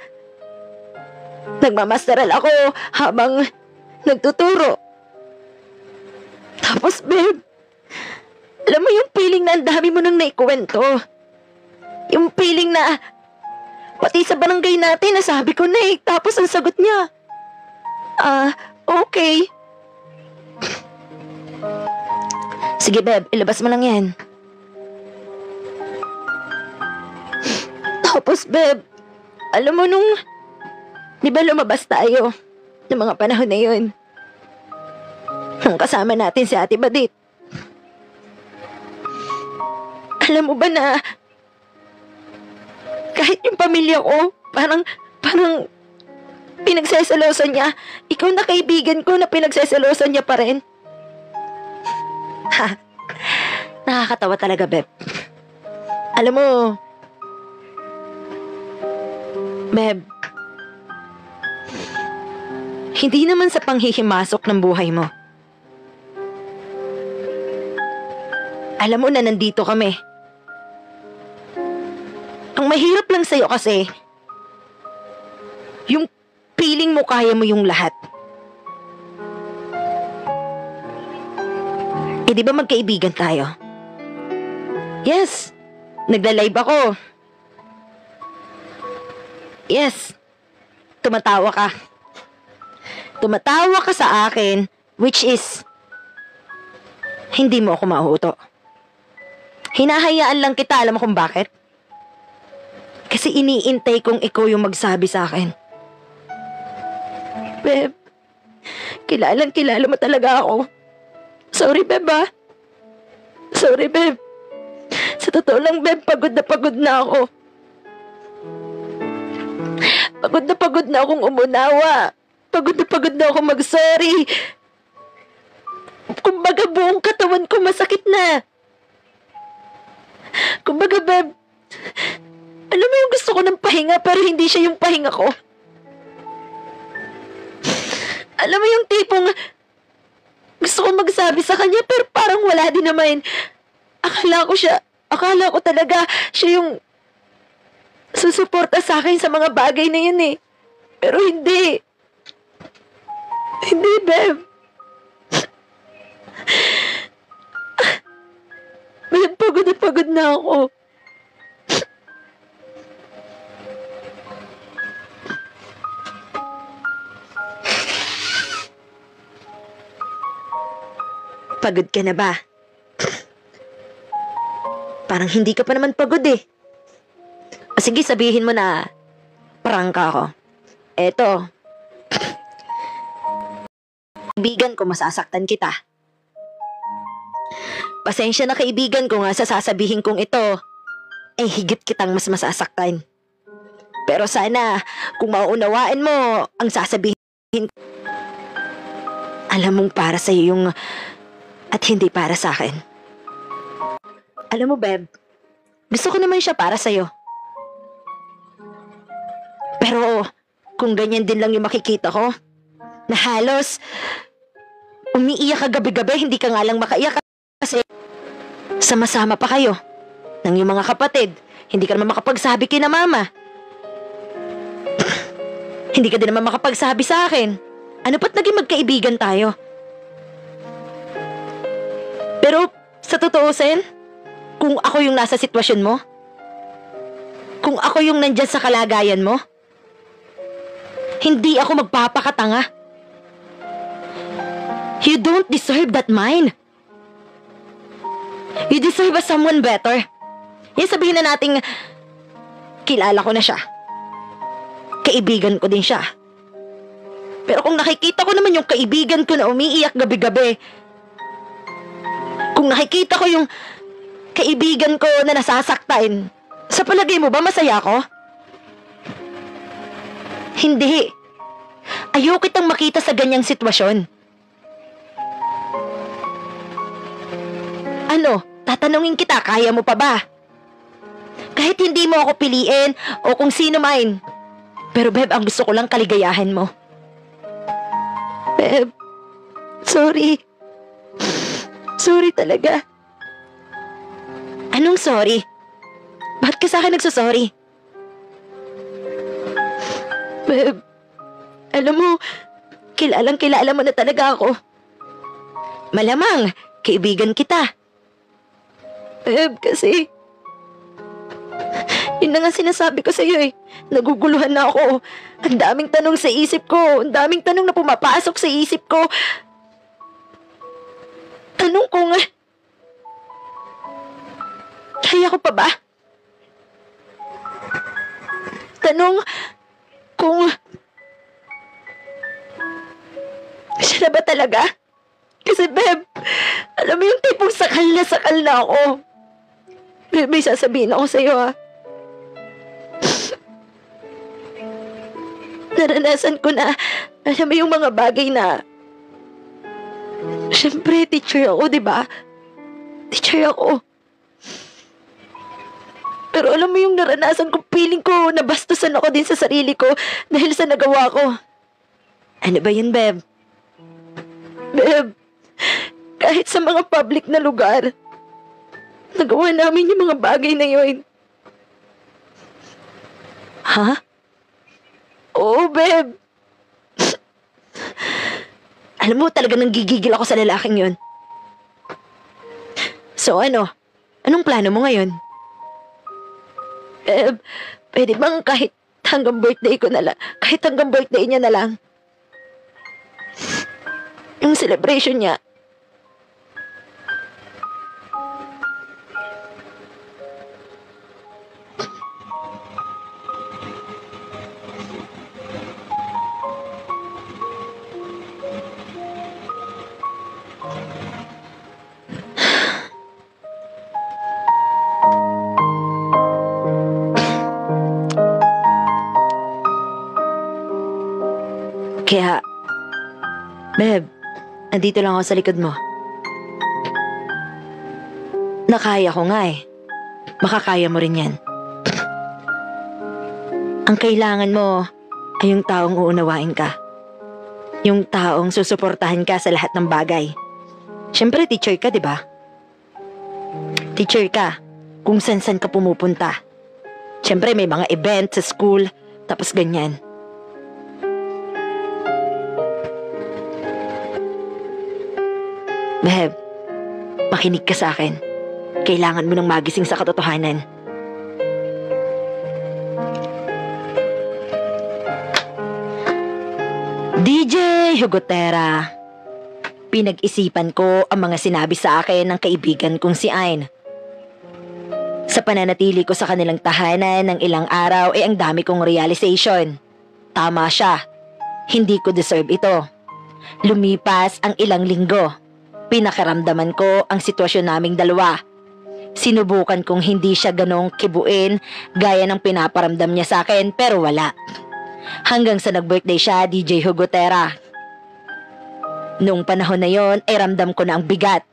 nagmamasteral ako habang nagtuturo. Tapos, babe, alam mo yung feeling na ang dami mo nang naikwento. Yung feeling na, pati sa barangay natin, nasabi ko na eh. Tapos ang sagot niya, okay. Sige, babe, ilabas mo lang yan. Tapos, babe, alam mo nung, di ba lumabas tayo ng mga panahon na yun? Nung kasama natin si Ate Badit. Alam mo ba na, kahit yung pamilya ko, parang pinagseselosan niya, ikaw na kaibigan ko na pinagseselosan niya pa rin. Ha, nakakatawa talaga, Beb. Alam mo, Beb, hindi naman sa panghihimasok ng buhay mo. Alam mo na nandito kami. Ang mahirap lang sa'yo kasi, yung feeling mo kaya mo yung lahat. Eh di ba magkaibigan tayo? Yes, nagla-live ako. Yes, tumatawa ka. Tumatawa ka sa akin, which is, hindi mo ako mahuto. Hinahayaan lang kita, alam mo kung bakit? Kasi iniintay kong ikaw yung magsabi sa akin. Beb, kilala mo talaga ako. Sorry, Beb, ah. Sorry, Beb. Sa totoo lang, Beb, pagod na ako. Pagod na akong umunawa. Pagod na akong mag-sorry. Kumbaga, buong katawan ko masakit na. Kumbaga, Beb, alam mo yung gusto ko ng pahinga pero hindi siya yung pahinga ko. Alam mo yung tipong gusto ko magsabi sa kanya pero parang wala din naman. Akala ko talaga siya yung susuporta sa akin sa mga bagay na yun eh. Pero hindi. Hindi, Beb. Beb, pagod na ako. Pagod ka na ba? Parang hindi ka pa naman pagod eh. O sige, sabihin mo na prangka ako. Eto. Kaibigan ko, masasaktan kita. Pasensya na kaibigan ko nga sa sasabihin kong ito, higit kitang mas masasaktan. Pero sana, kung mauunawaan mo ang sasabihin, alam mong para sa'yo yung at hindi para sa akin. Alam mo, Beb, gusto ko naman siya para sa'yo. Pero kung ganyan din lang yung makikita ko, na halos umiiyak ka gabi-gabi, hindi ka nga lang makaiyak kasi sama-sama pa kayo ng iyong mga kapatid. Hindi ka naman makapagsabi kina mama. Hindi ka din naman makapagsabi sa akin. Ano pa't naging magkaibigan tayo? Pero sa tutuusin, kung ako yung nasa sitwasyon mo, kung ako yung nandyan sa kalagayan mo, hindi ako magpapakatanga. You don't deserve that mine. You deserve someone better. Yan, sabihin na nating kilala ko na siya. Kaibigan ko din siya. Pero kung nakikita ko naman yung kaibigan ko na umiiyak gabi-gabi, kung nakikita ko yung kaibigan ko na nasasaktan, sa palagay mo ba masaya ako? Hindi. Ayaw kitang makita sa ganyang sitwasyon. Ano, tatanungin kita, kaya mo pa ba? Kahit hindi mo ako piliin o kung sino man. Pero Beb, ang gusto ko lang kaligayahan mo. Beb, sorry. Sorry talaga. Anong sorry? Bakit ka sa akin nagsasorry? Beb, alam mo, kilala mo na talaga ako. Malamang, kaibigan kita. Beb, kasi yun na nga sinasabi ko sa'yo eh. Naguguluhan na ako. Ang daming tanong sa isip ko. Ang daming tanong na pumapasok sa isip ko. Tanong ko nga, kaya ko pa ba? Tanong kung siya na ba talaga? Kasi Beb, alam mo yung tipong sakal na ako. Beb, may sasabihin ako sa'yo ha. Naranasan ko na, alam mo yung mga bagay na, syempre, teacher ako, di ba? Teacher ako. Pero alam mo yung naranasan ko, feeling ko, nabastusan ako din sa sarili ko dahil sa nagawa ko. Ano ba yun, Beb? Beb, kahit sa mga public na lugar, nagawa namin yung mga bagay na yun. Ha? Oo, Beb. Alam mo, talaga nanggigigil ako sa lalaking yun. So ano? Anong plano mo ngayon? Beb, pwede bang kahit hanggang birthday ko na lang, kahit hanggang birthday niya na lang? Yung celebration niya. Kaya, Beb, andito lang ako sa likod mo. Nakaya ko nga eh. Makakaya mo rin yan. Ang kailangan mo ay yung taong uunawain ka. Yung taong susuportahan ka sa lahat ng bagay. Siyempre, teacher ka, di ba? Teacher ka, kung san-san ka pumupunta. Siyempre, may mga event sa school, tapos ganyan. Beb, makinig ka sa akin. Kailangan mo nang magising sa katotohanan. DJ Hugotera, pinag-isipan ko ang mga sinabi sa akin ng kaibigan kong si Ain. Sa pananatili ko sa kanilang tahanan ng ilang araw ay ang dami kong realization. Tama siya. Hindi ko deserve ito. Lumipas ang ilang linggo. Pinakiramdaman ko ang sitwasyon naming dalawa. Sinubukan kong hindi siya ganong kibuin gaya ng pinaparamdam niya sa akin pero wala. Hanggang sa nag-birthday siya, DJ Hugotera. Noong panahon na yon ay ramdam ko na ang bigat.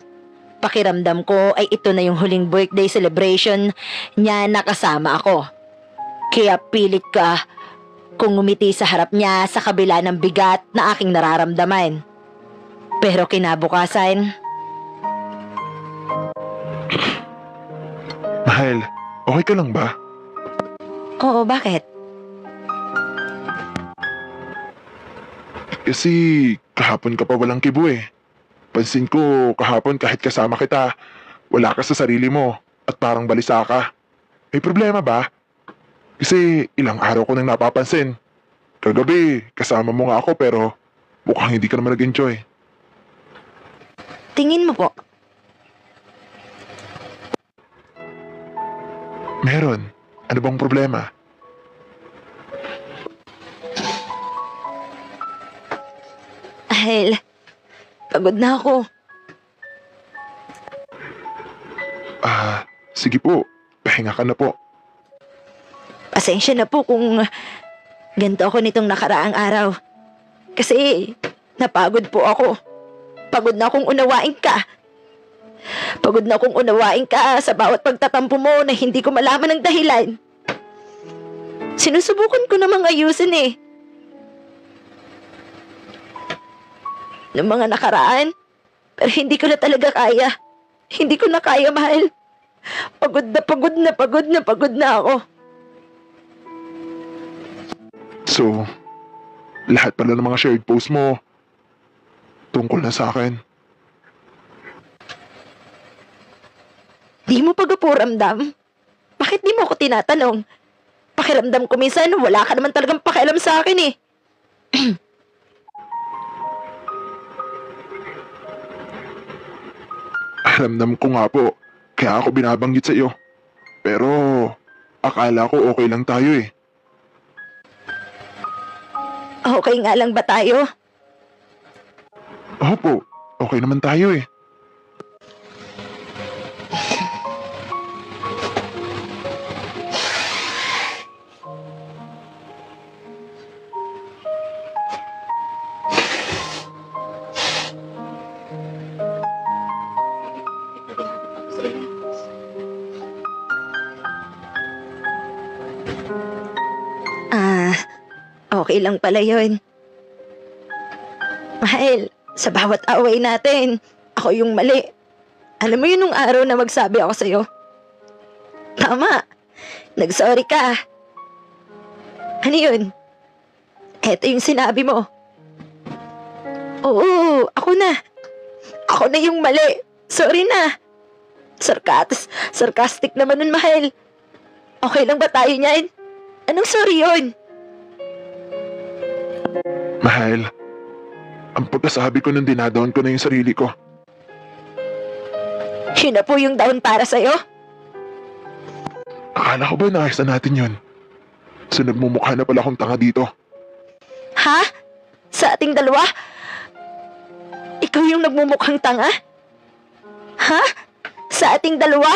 Pakiramdam ko ay ito na yung huling birthday celebration niya na kasama ako. Kaya pilit ka kung ngumiti sa harap niya sa kabila ng bigat na aking nararamdaman. Pero kinabukasan, Mahal, okay ka lang ba? oo, bakit? Kasi kahapon ka pa walang kibo eh. Pansin ko kahapon kahit kasama kita, wala ka sa sarili mo at parang balisa ka. May problema ba? Kasi ilang araw ko nang napapansin. Kagabi, kasama mo nga ako pero mukhang hindi ka naman nag-enjoy. Tingin mo po. Meron. Ano bang problema? Mahal, pagod na ako. Sige po. Pahinga ka na po. Pasensya na po kung ganito ako nitong nakaraang araw. Kasi napagod po ako. Pagod na akong unawain ka. Pagod na akong unawain ka sa bawat pagtatampo mo na hindi ko malaman ang dahilan. Sinusubukan ko namang ayusin eh. Noong mga nakaraan, pero hindi ko na talaga kaya. Hindi ko na kaya, mahal. Pagod na pagod na pagod na pagod na ako. So, lahat pala ng mga shared post mo tungkol na sa akin. Di mo pagpuramdam? Bakit di mo ako tinatanong? Pakiramdam ko minsan wala ka naman talagang pakialam sa akin eh. Alamdam ko nga po, kaya ako binabanggit sa iyo. Pero, akala ko okay lang tayo eh. Okay nga lang ba tayo? Opo, okay naman tayo eh. Okay lang pala yun. Mahal, sa bawat away natin, ako yung mali. Alam mo yun nung araw na magsabi ako sa'yo? Tama, nagsorry ka. Ano yun? Eto yung sinabi mo. Oo, ako na. Ako na yung mali. Sorry na. Sarcastic naman nun, mahal. Okay lang ba tayo niyan? Anong sorry yun? Mahal, ang pagkasabi ko nung dinadown ko na yung sarili ko. Yun na po yung down para sa'yo? Akala ko ba naayos na natin yun? So nagmumukha na pala akong tanga dito. Ha? Sa ating dalawa? Ikaw yung nagmumukhang tanga? Ha? Sa ating dalawa?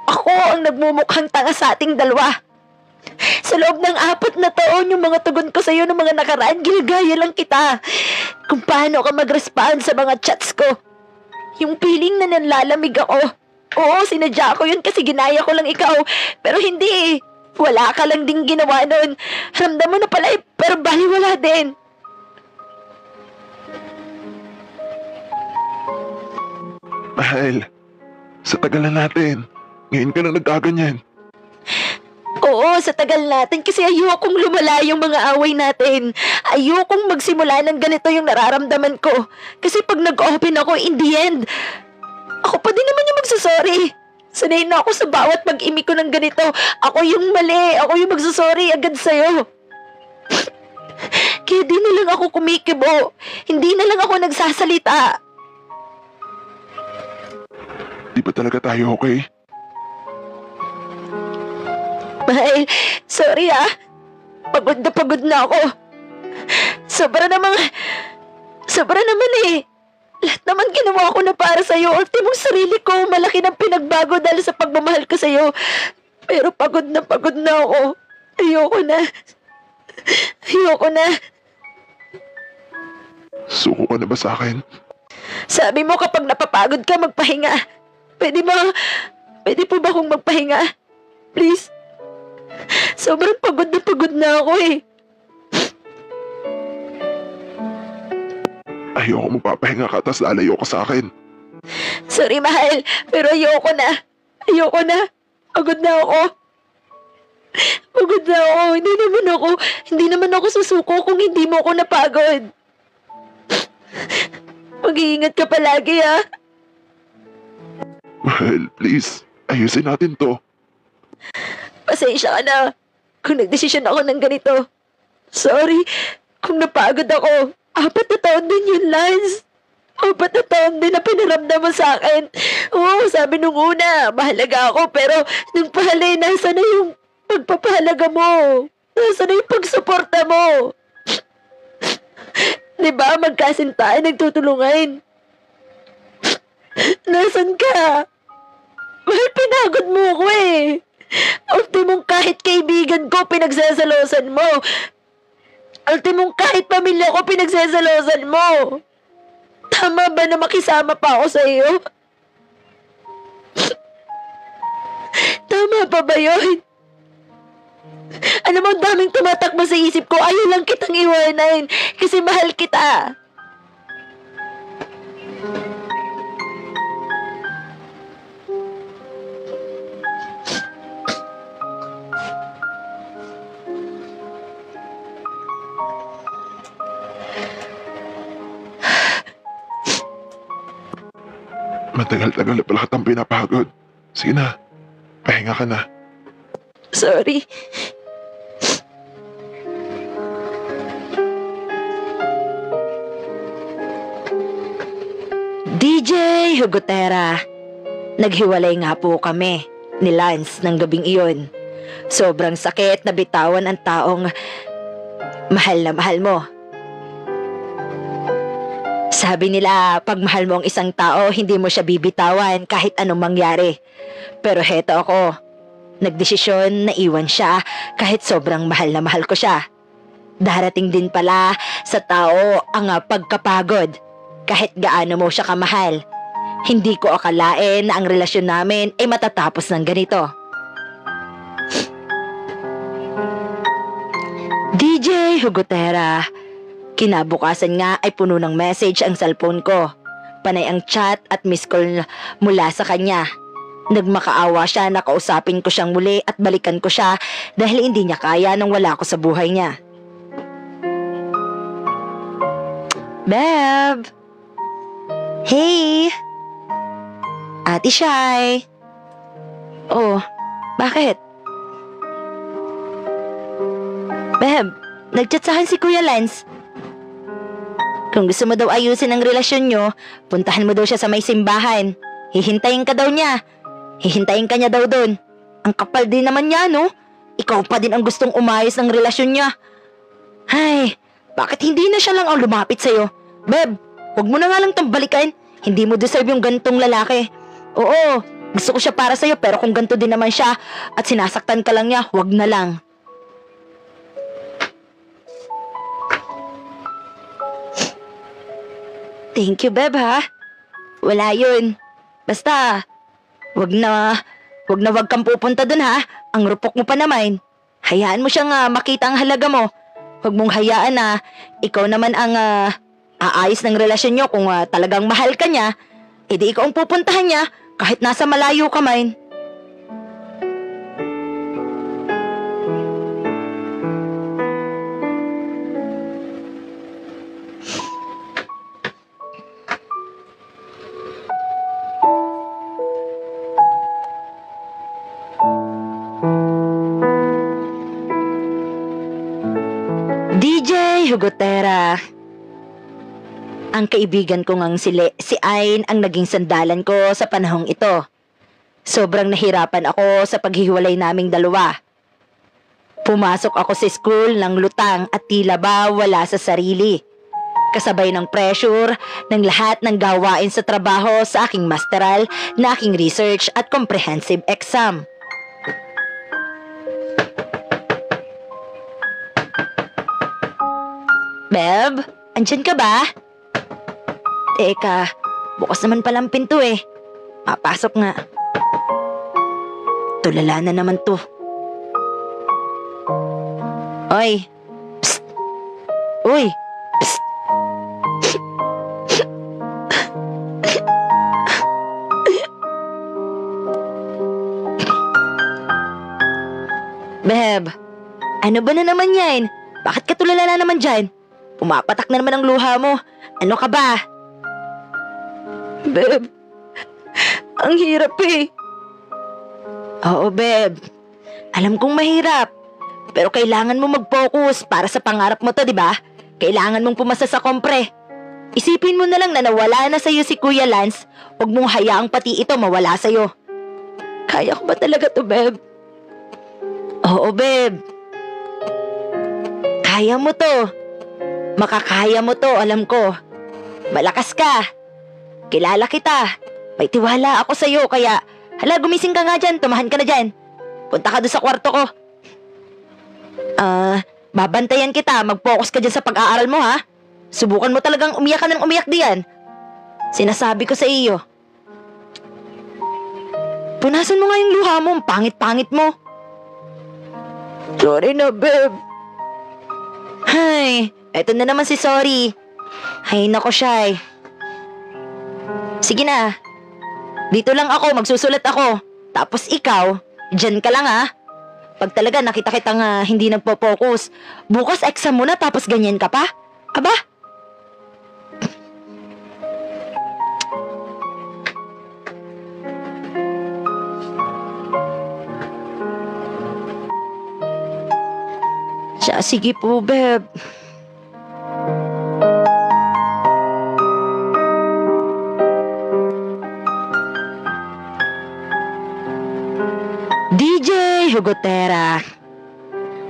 Ako ang nagmumukhang tanga sa ating dalawa. Sa loob ng 4 na taon, yung mga tugon ko sa'yo ng mga nakaraan, ginagaya lang kita. Kung paano ka mag-respond sa mga chats ko. Yung feeling na nanlalamig ako. Oo, sinadya ko yun kasi ginaya ko lang ikaw. Pero hindi eh. Wala ka lang ding ginawa nun. Ramdam mo na pala eh, pero baliwala din. Mahal, sa tagal na natin, ngayon ka na nagkaganyan. Oo, sa tagal natin kasi ayokong lumala yung mga away natin. Ayokong magsimula ng ganito yung nararamdaman ko. Kasi pag nag-open ako, in the end, ako pa din naman yung magsasorry. Sanay na ako sa bawat pag-imi ko ng ganito. Ako yung mali. Ako yung magsasorry agad sa'yo. Kaya di na lang ako kumikibo. Hindi na lang ako nagsasalita. Di ba talaga tayo okay? Mahal, sorry ah. Pagod na ako. Sobra naman eh. Lahat naman ginawa ko na para sa'yo. Ultimong sarili ko, malaki ng pinagbago dahil sa pagmamahal ko sa'yo. Pero pagod na ako. Ayoko na. Suko ka na ba sa akin? Sabi mo kapag napapagod ka, magpahinga. Pwede po ba akong magpahinga? Please. Sobrang pagod na ako eh. Ayoko mapapahinga ka tas lalayo ka sa akin. Sorry, mahal. Pero ayoko na. Ayoko na. Pagod na ako. Pagod na ako. Hindi naman ako susuko kung hindi mo ako napagod. Mag-iingat ka palagi, ha? Mahal, please. Ayusin natin to. Pasensya ka na kung nagdesisyon ako ng ganito. Sorry kung napagod ako. 4 na taon din yun, Lance. 4 na taon din na pinaramdam mo sa akin. Oo, sabi nung una, mahalaga ako. Pero nung pahalay, nasa na yung pagpapahalaga mo? Nasa na yung pagsuporta mo? Diba, magkasintahan, nagtutulungan. Nasaan ka? Mahal, pinagod mo ako eh. Ultimong kahit kaibigan ko, pinagsasalosan mo. Ultimong kahit pamilya ko, pinagsasalosan mo. Tama ba na makisama pa ako sa iyo? Tama pa ba yun? Alam mo, ang daming tumatakbo sa isip ko. Ayaw lang kitang iwanan kasi mahal kita. Matagal-tagal na pala kitang pinapagod. Sige na, pahinga ka na. Sorry. DJ Hugotera, naghiwalay nga po kami ni Lance ng gabing iyon. Sobrang sakit na bitawan ang taong mahal na mahal mo. Sabi nila, pag mahal mo ang isang tao, hindi mo siya bibitawan kahit anong mangyari. Pero heto ako, nagdesisyon na iwan siya kahit sobrang mahal na mahal ko siya. Darating din pala sa tao ang pagkapagod kahit gaano mo siya kamahal. Hindi ko akalain na ang relasyon namin ay matatapos ng ganito. DJ Hugotera, kinabukasan nga ay puno ng message ang cellphone ko. Panay ang chat at miss call mula sa kanya. Nagmakaawa siya na kausapin ko siyang muli at balikan ko siya dahil hindi niya kaya nang wala ako sa buhay niya. Beb! Hey! Ate Shai! Oh, bakit? Beb, nagchatsahan si Kuya Lance. Kung gusto mo daw ayusin ang relasyon nyo, puntahan mo daw siya sa may simbahan. Hihintayin ka daw niya. Hihintayin ka niya daw doon. Ang kapal din naman niya, no? Ikaw pa din ang gustong umayos ng relasyon niya. Ay, bakit hindi na siya lang ang lumapit sa'yo? Beb, huwag mo na nga lang tambalikan. Hindi mo deserve yung gantong lalaki. Oo, gusto ko siya para sa'yo pero kung ganto din naman siya at sinasaktan ka lang niya, huwag na lang. Thank you, Beb, ha? Wala yun. Basta, wag kang pupunta dun, ha? Ang rupok mo pa naman. Hayaan mo siyang makita ang halaga mo. Huwag mong hayaan na ikaw naman ang aayos ng relasyon nyo kung talagang mahal ka niya. Edi ikaw ang pupuntahan niya kahit nasa malayo ka man. DJ Hugotera. Ang kaibigan ko ngang si Ain ang naging sandalan ko sa panahong ito. Sobrang nahirapan ako sa paghihiwalay naming dalawa. Pumasok ako sa school ng lutang at tila ba wala sa sarili. Kasabay ng pressure ng lahat ng gawain sa trabaho sa aking masteral na aking research at comprehensive exam. Beb, andyan ka ba? Teka, bukas naman palang pinto eh. Papasok nga. Tulala na naman to. Oy! Psst! Uy! Psst! Beb, ano ba na naman yan? Bakit ka tulala na naman dyan? Pumapatak na naman ang luha mo. Ano ka ba? Beb, ang hirap eh. Oo, Beb. Alam kong mahirap. Pero kailangan mo mag-focus para sa pangarap mo to, di ba? Kailangan mong pumasa sa kompre. Isipin mo na lang na nawala na sa'yo si Kuya Lance, huwag mong hayaang pati ito mawala sa'yo. Kaya ko ba talaga to, Beb? Oo, Beb. Kaya mo to. Makakaya mo to, alam ko. Malakas ka. Kilala kita. May tiwala ako sa'yo, kaya hala, gumising ka nga dyan, tumahan ka na dyan. Punta ka doon sa kwarto ko. Babantayan kita, mag-focus ka dyan sa pag-aaral mo, ha? Subukan mo talagang umiyak ka ng umiyak diyan. Sinasabi ko sa iyo. Punasan mo nga yung luha mo, ang pangit-pangit mo. Sorry na, Beb. Hay, eto na naman si sorry. Hay nako, Shy. Sige na. Dito lang ako, magsusulat ako. Tapos ikaw, dyan ka lang, ha? Pag talaga nakita kitang hindi nagpo-focus, bukas exam mo na tapos ganyan ka pa? Aba? Siya, sige po, Beb. DJ Hugotera.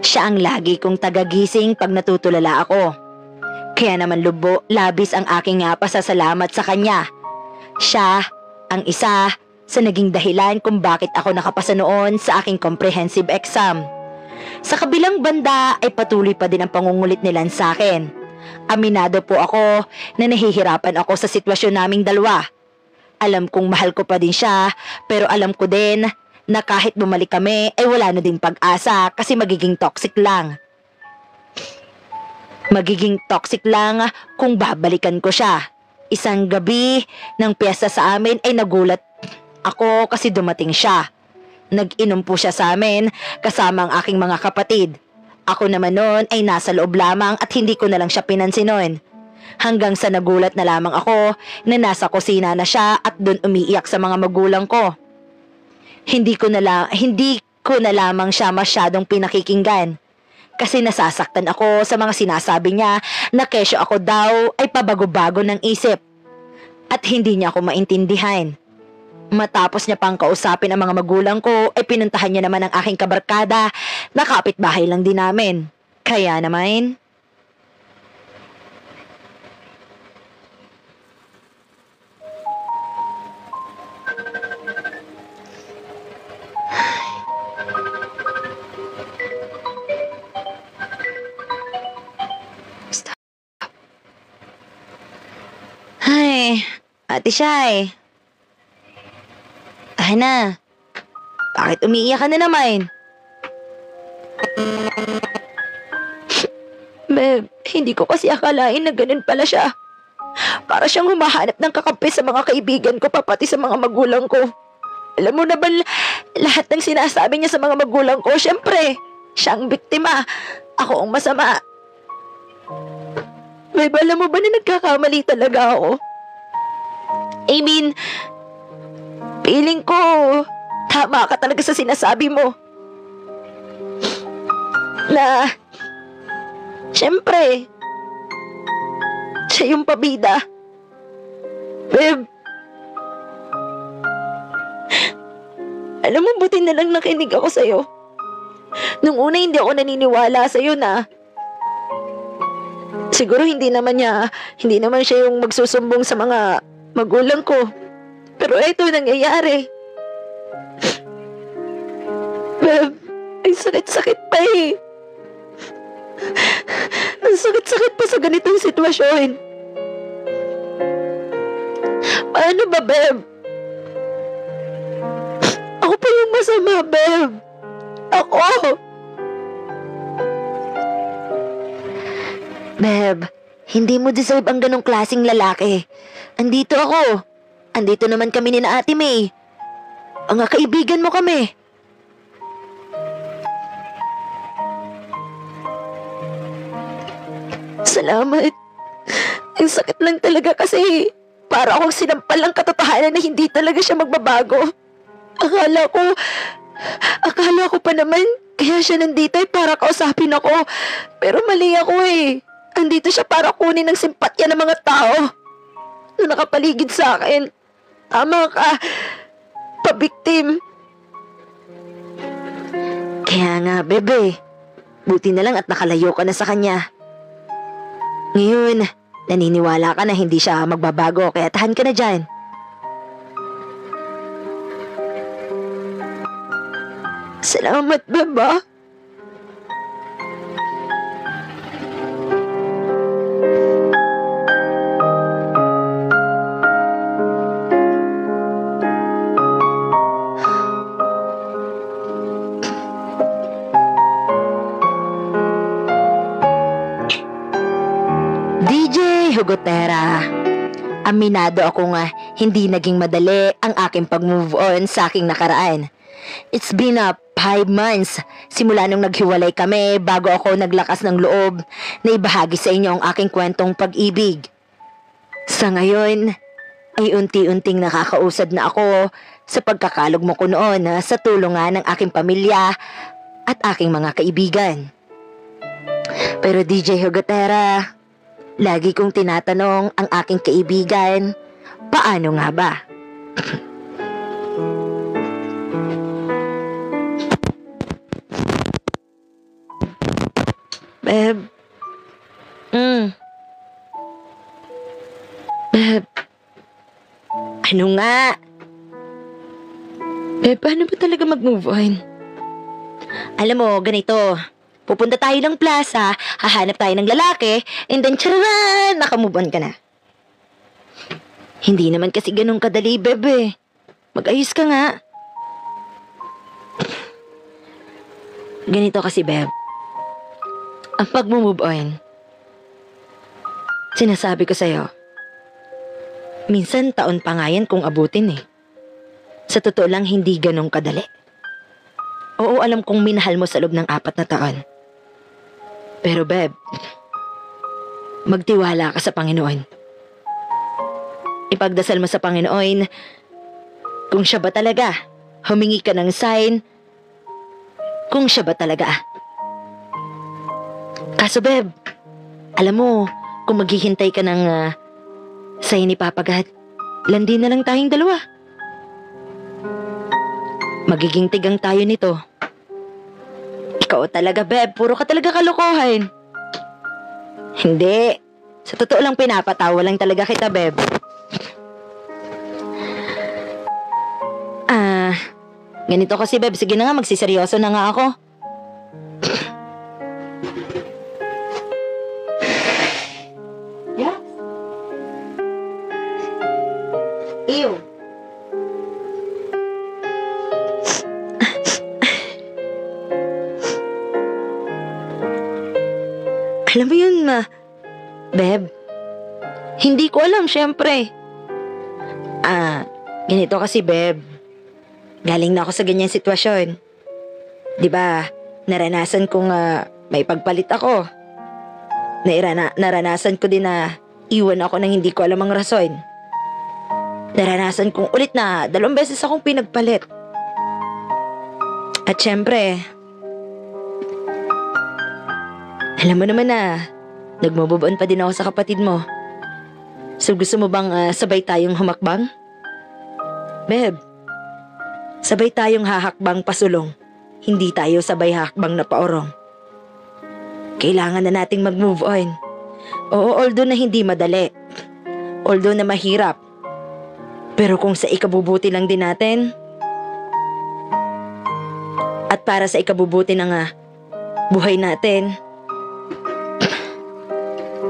Siya ang lagi kong tagagising pag natutulala ako. Kaya naman labis ang aking pasasalamat sa kanya. Siya ang isa sa naging dahilan kung bakit ako nakapasa noon sa aking comprehensive exam. Sa kabilang banda ay patuloy pa din ang pangungulit nila sa akin. Aminado po ako na nahihirapan ako sa sitwasyon naming dalawa. Alam kong mahal ko pa din siya, pero alam ko din na kahit bumalik kami ay wala na ding pag-asa kasi magiging toxic lang. Magiging toxic lang kung babalikan ko siya. Isang gabi ng piyesta sa amin ay nagulat ako kasi dumating siya. Nag-inom po siya sa amin kasama ang aking mga kapatid. Ako naman noon ay nasa loob lamang at hindi ko na lang siya pinansin noon. Hanggang sa nagulat na lamang ako na nasa kusina na siya at doon umiiyak sa mga magulang ko. Hindi ko na lamang siya masyadong pinakikinggan. Kasi nasasaktan ako sa mga sinasabi niya na kesyo ako daw ay pabago-bago ng isip. At hindi niya ako maintindihan. Matapos niya pang kausapin ang mga magulang ko, ay pinuntahan niya naman ang aking kabarkada na kapitbahay lang din namin. Kaya naman... Ay, Ate Shy. Tahan na. Bakit umiiyak ka na naman? Beb, hindi ko kasi akalain na ganun pala siya. Para siyang humahanap ng kakampi sa mga kaibigan ko, pati sa mga magulang ko. Alam mo na ba lahat ng sinasabi niya sa mga magulang ko? Siyempre, siya ang biktima. Ako ang masama. Beb, alam mo ba na nagkakamali talaga ako? I mean, feeling ko, tama ka talaga sa sinasabi mo. Na, siyempre, siya yung pabida. Beb, alam mo, buti na lang nakinig ako sa'yo. Nung una hindi ako naniniwala sa'yo na siguro hindi naman siya yung magsusumbong sa mga magulang ko. Pero eto nangyayari. Beb, ay sakit-sakit pa eh. Ang sakit-sakit pa sa ganitong sitwasyon. Paano ba, Beb? Ako pa yung masama, Beb. Ako. Beb, hindi mo deserve ang ganong klaseng lalaki. Andito ako. Andito naman kami ni na Ate May. Mga kaibigan mo kami. Salamat. Ang sakit lang talaga kasi para akong sinampal ng katotohanan na hindi talaga siya magbabago. Akala ko pa naman kaya siya nandito ay para kausapin ako. Pero mali ako eh. Andito siya para kunin ng simpatya ng mga tao na nakapaligid sa akin. Tama ka. Pabiktim. Kaya nga, bebe. Buti na lang at nakalayo ka na sa kanya. Ngayon, naniniwala ka na hindi siya magbabago kaya tahan ka na dyan. Salamat, beba. DJ Hugotera, aminado ako nga hindi naging madali ang aking pag-move on sa aking nakaraan. It's been 5 months simula nung naghiwalay kami bago ako naglakas ng loob na ibahagi sa inyo ang aking kwentong pag-ibig. Sa ngayon, ay unti-unting nakakausad na ako sa pagkakalugmo ko noon sa tulungan ng aking pamilya at aking mga kaibigan. Pero DJ Hugotera, lagi kong tinatanong ang aking kaibigan, paano nga ba? Beb. Beb. Ano nga? Beb, paano ba talaga mag-move on? Alam mo, ganito. Pupunta tayo ng plaza, hahanap tayo ng lalaki, and then tcharan! Nakamove on ka na. Hindi naman kasi ganun kadali, bebe. Mag-ayos ka nga. Ganito kasi, beb. Ang pag-move on, sinasabi ko sa'yo, minsan taon pa nga yan kung abutin eh. Sa totoo lang, hindi ganun kadali. Oo, alam kong minahal mo sa loob ng 4 na taon. Pero beb, magtiwala ka sa Panginoon. Ipagdasal mo sa Panginoon kung siya ba talaga. Humingi ka ng sign kung siya ba talaga. Kaso beb, alam mo, kung maghihintay ka ng sign ni Papa God, landi na lang tayong dalawa. Magiging tigang tayo nito. Ikaw talaga, beb. Puro ka talaga kalokohan. Hindi. Sa totoo lang pinapatawa lang talaga kita, beb. Ganito kasi, beb. Sige na nga, magsiseryoso na nga ako. Yes. Ew. Alam mo yun, Beb, hindi ko alam, syempre. Ganito kasi, Beb. Galing na ako sa ganyang sitwasyon. Diba, naranasan kong may pagpalit ako. Naranasan ko din na iwan ako nang hindi ko alam ang rason. Naranasan kong ulit na 2 beses akong pinagpalit. At syempre, alam mo naman na, nagmububon pa din ako sa kapatid mo. So gusto mo bang sabay tayong humakbang? Beb, sabay tayong hahakbang pasulong. Hindi tayo sabay hahakbang na paorong. Kailangan na nating mag-move on. Oo, although na hindi madali. Although na mahirap. Pero kung sa ikabubuti lang din natin, at para sa ikabubuti ng buhay natin,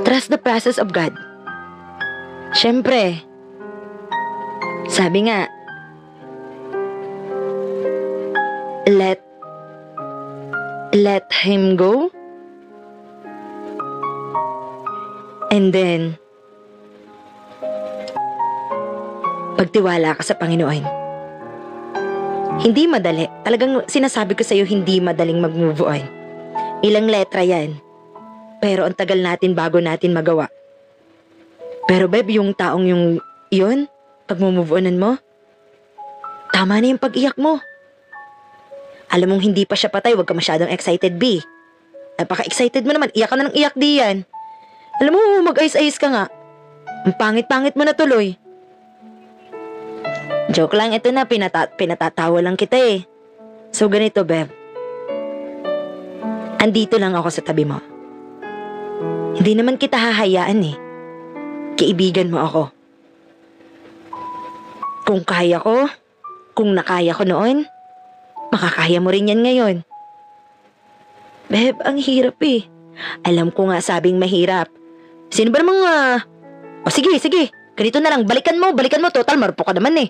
trust the process of God. Siyempre, sabi nga, let him go. And then, pagtiwala ka sa Panginoon. Hindi madali. Talagang sinasabi ko sa'yo, hindi madaling mag-move on. Ilang letra yan. Pero ang tagal natin bago natin magawa. Pero Beb, yung taong yun, pag move onan mo, tama na yung pag-iyak mo. Alam mong hindi pa siya patay, huwag ka masyadong excited, B. Napaka-excited mo naman, iyak ka na ng iyak, di yan. Alam mo, mag-ayos-ayos ka nga. Ang pangit-pangit mo na tuloy. Joke lang ito na, pinatatawa lang kita eh. So ganito, Beb. Andito lang ako sa tabi mo. Hindi naman kita hahayaan eh. Kaibigan mo ako. Kung kaya ko, kung nakaya ko noon, makakaya mo rin yan ngayon. Beb, ang hirap eh. Alam ko nga sabing mahirap. Sino ba namang O sige, ganito na lang, balikan mo, total marupok ka naman eh.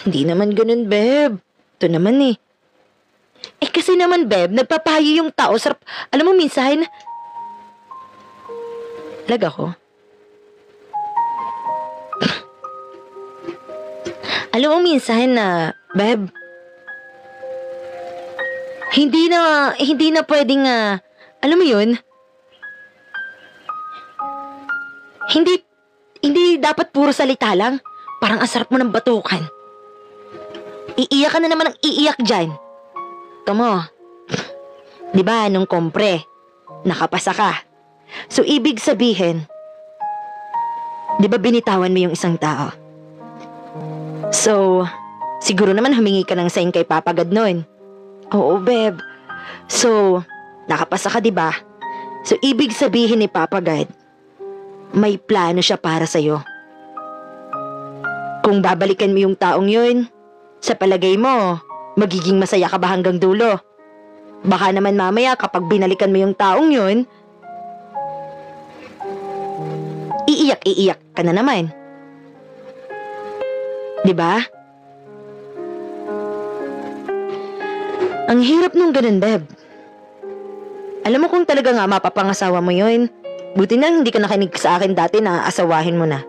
Hindi naman ganun, Beb. Ito naman eh. Kasi naman, Beb, nagpapahayo yung tao. Sarap. Alam mo, minsan, lag ako. Alam mo, minsan na, Beb, hindi na pwedeng, alam mo yun, hindi dapat puro salita lang. Parang ang sarap mo ng batukan. Iiyak ka na naman ng iiyak dyan. Tamo, di ba nung kompre, nakapasa ka. So ibig sabihin, di ba binitawan mo yung isang tao? So, siguro naman humingi ka ng sign kay Papa God noon. Oo, Beb. So, nakapasa ka, di ba? So ibig sabihin ni Papa God, may plano siya para sa'yo. Kung babalikan mo yung taong yun, sa palagay mo, magiging masaya ka ba hanggang dulo? Baka naman mamaya kapag binalikan mo yung taong yun, iiyak ka na naman. Diba? Ang hirap nung ganun, Beb. Alam mo kung talaga nga mapapangasawa mo yun, buti na hindi ka nakinig sa akin dati na asawahin mo na.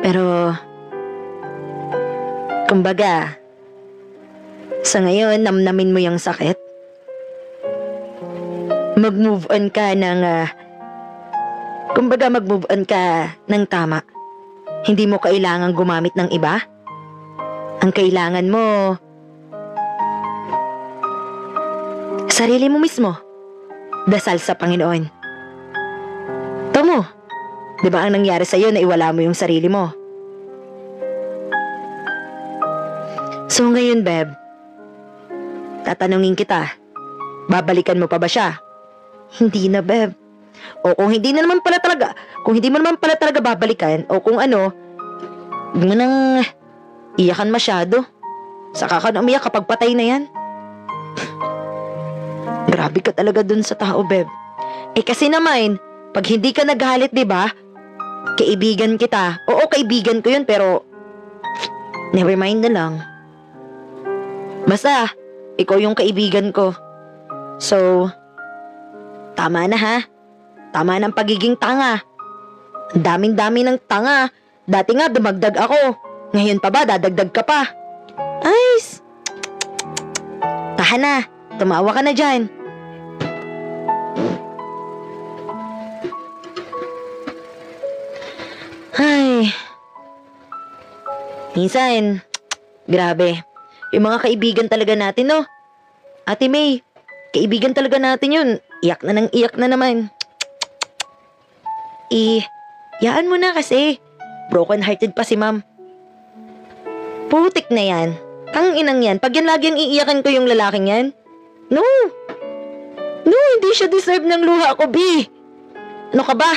Pero, kumbaga, sa ngayon, namnamin mo yung sakit. Mag-move on ka ng tama. Hindi mo kailangang gumamit ng iba. Ang kailangan mo, sarili mo mismo. Dasal sa Panginoon. Tomo, di ba ang nangyari sa'yo na iwala mo yung sarili mo? So ngayon, Beb, tatanungin kita, babalikan mo pa ba siya? Hindi na, Beb. O kung hindi mo naman pala talaga babalikan, o kung ano, huwag mo nang iyakan masyado. Saka ka na umiyak kapag patay na yan. Grabe ka talaga dun sa tao, Beb. Kasi naman, pag hindi ka naghalit, di ba? Kaibigan kita. Oo, kaibigan ko yun, pero never mind na lang. Basta, ikaw yung kaibigan ko. So, tama na ha. Tama ng pagiging tanga. Ang daming-dami ng tanga. Dati nga dumagdag ako. Ngayon pa ba, dadagdag ka pa? Ayos. Tahan na. Tumawa ka na dyan. Ay. Minsan, grabe. Yung mga kaibigan talaga natin, no? Ate May, kaibigan talaga natin yun. Iyak na naman. Yaan mo na kasi. Broken-hearted pa si Ma'am. Putik na yan. Tanginang yan. Pag yan lagi ang iiyakan ko yung lalaking yan. No, hindi siya deserve ng luha ko, B. Ano ka ba?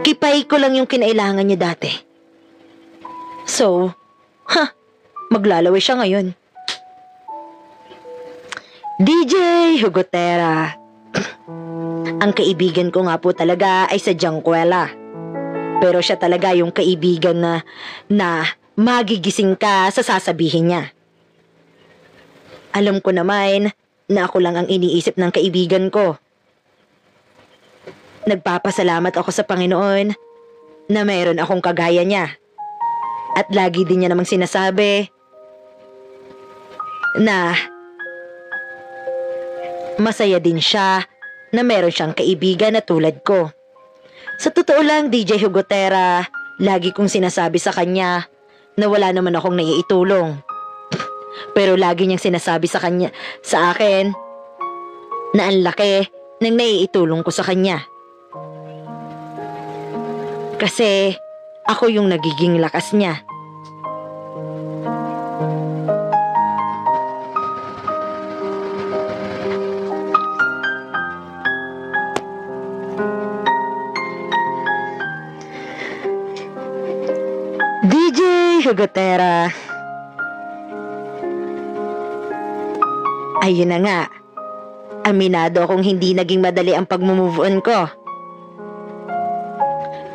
Kipay ko lang yung kinailangan niya dati. So, maglalaway siya ngayon. DJ Hugotera. Ang kaibigan ko nga po talaga ay sadyang kwela. Pero siya talaga yung kaibigan na magigising ka sa sasabihin niya. Alam ko naman na ako lang ang iniisip ng kaibigan ko. Nagpapasalamat ako sa Panginoon na mayroon akong kagaya niya. At lagi din niya namang sinasabi na masaya din siya na meron siyang kaibigan na tulad ko. Sa totoo lang, DJ Hugotera, lagi kong sinasabi sa kanya na wala naman akong naiitulong. Pero lagi niyang sinasabi sa akin na ang laki ng naiitulong ko sa kanya. Kasi ako yung nagiging lakas niya. DJ Hugotera. Ayun na nga. Aminado akong hindi naging madali ang pag-move on ko.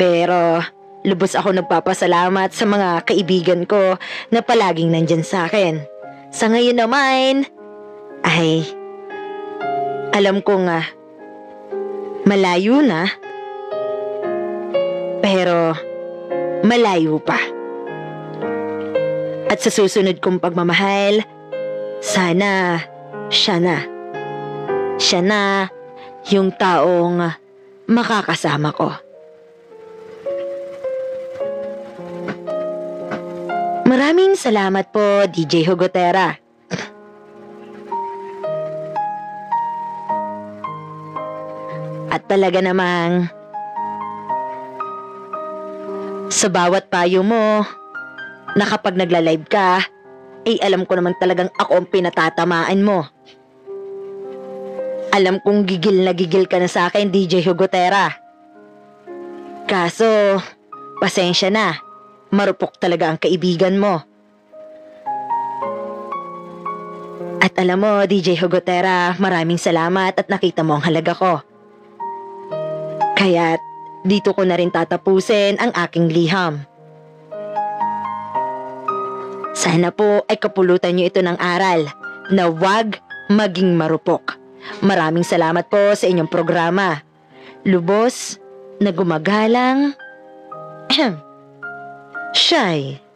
Pero lubos ako nagpapasalamat sa mga kaibigan ko na palaging nandyan sa akin. Sa ngayon naman, ay alam ko nga malayo na, pero malayo pa. At sa susunod kong pagmamahal, sana siya na. Siya na yung taong makakasama ko. Maraming salamat po, DJ Hugotera. At talaga namang sa bawat payo mo na kapag nagla-live ka, ay alam ko naman talagang ako ang pinatatamaan mo. Alam kong gigil na gigil ka na sa akin, DJ Hugotera. Kaso, pasensya na. Marupok talaga ang kaibigan mo. At alam mo, DJ Hugotera, maraming salamat at nakita mo ang halaga ko. Kaya't dito ko na rin tatapusin ang aking liham. Sana po ay kapulutan niyo ito ng aral na huwag maging marupok. Maraming salamat po sa inyong programa. Lubos na gumagalang Shy.